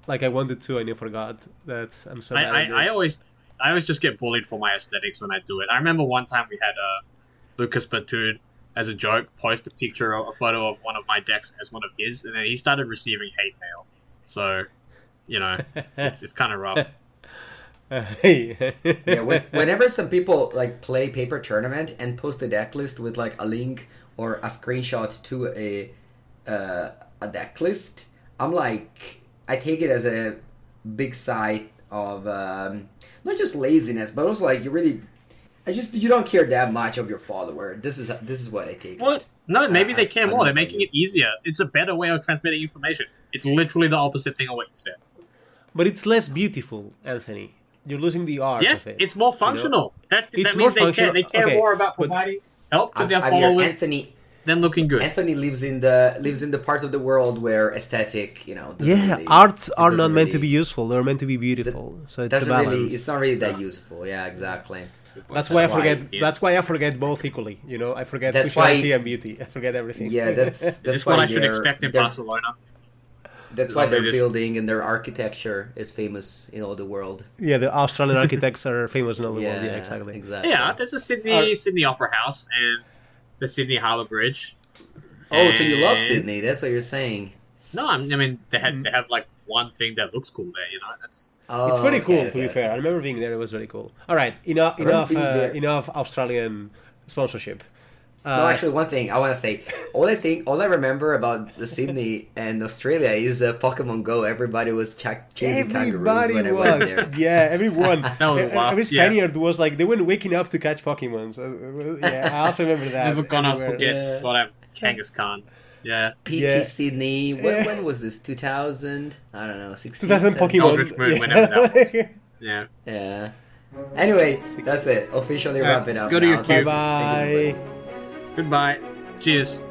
B: Like, I wanted to, and I forgot. I'm so bad at this.
C: I always just get bullied for my aesthetics when I do it. I remember one time we had Lucas Batude, as a joke, post a photo of one of my decks as one of his, and then he started receiving hate mail. So, it's kind of rough.
A: Whenever some people play Paper Tournament and post a deck list with a link or a screenshot to a deck list, I take it as a big sign of not just laziness, but also you don't care that much of your follower. This is what I take.
C: What? No, maybe they care more. They're making it easier. It's a better way of transmitting information. It's literally the opposite thing of what you said.
B: But it's less beautiful, Anthony. You're losing the art of it.
C: It's more functional. That means they care more about providing help to their followers than looking good.
A: Anthony lives in the part of the world where aesthetic,
B: arts are not meant to be useful. They're meant to be beautiful. So it's a balance.
A: It's not really that useful. Yeah, exactly.
B: That's why I forget both equally. I forget functionality and beauty. I forget everything.
A: Yeah, that's
C: what I should expect in Barcelona.
A: That's why their building and their architecture is famous in all the world.
B: Yeah, the Australian architects are famous in all the world. Yeah, exactly.
C: Yeah, there's a Sydney Opera House and the Sydney Harbour Bridge.
A: Oh, so you love Sydney? That's what you're saying.
C: No, I mean they have one thing that looks cool there. That's
B: it's pretty cool. To be fair, I remember being there. It was very cool. All right, enough Australian sponsorship.
A: No, actually, one thing I want to say. All I remember about the Sydney and Australia is Pokemon Go. Everybody was chasing kangaroos when I went there.
B: Yeah, everyone.
C: Every
B: Spaniard was they were waking up to catch Pokemon. So, I also remember that.
C: Never gonna forget what I'm Kangaskhan. Yeah.
A: PT Sydney. When was this? 2000? I don't know. 16.
B: 2000 Pokemon.
C: Eldritch Moon. Whenever that was. Yeah.
A: Yeah. Anyway, that's it. Officially wrap it up.
C: Go to your queue.
B: Bye.
C: Goodbye. Cheers.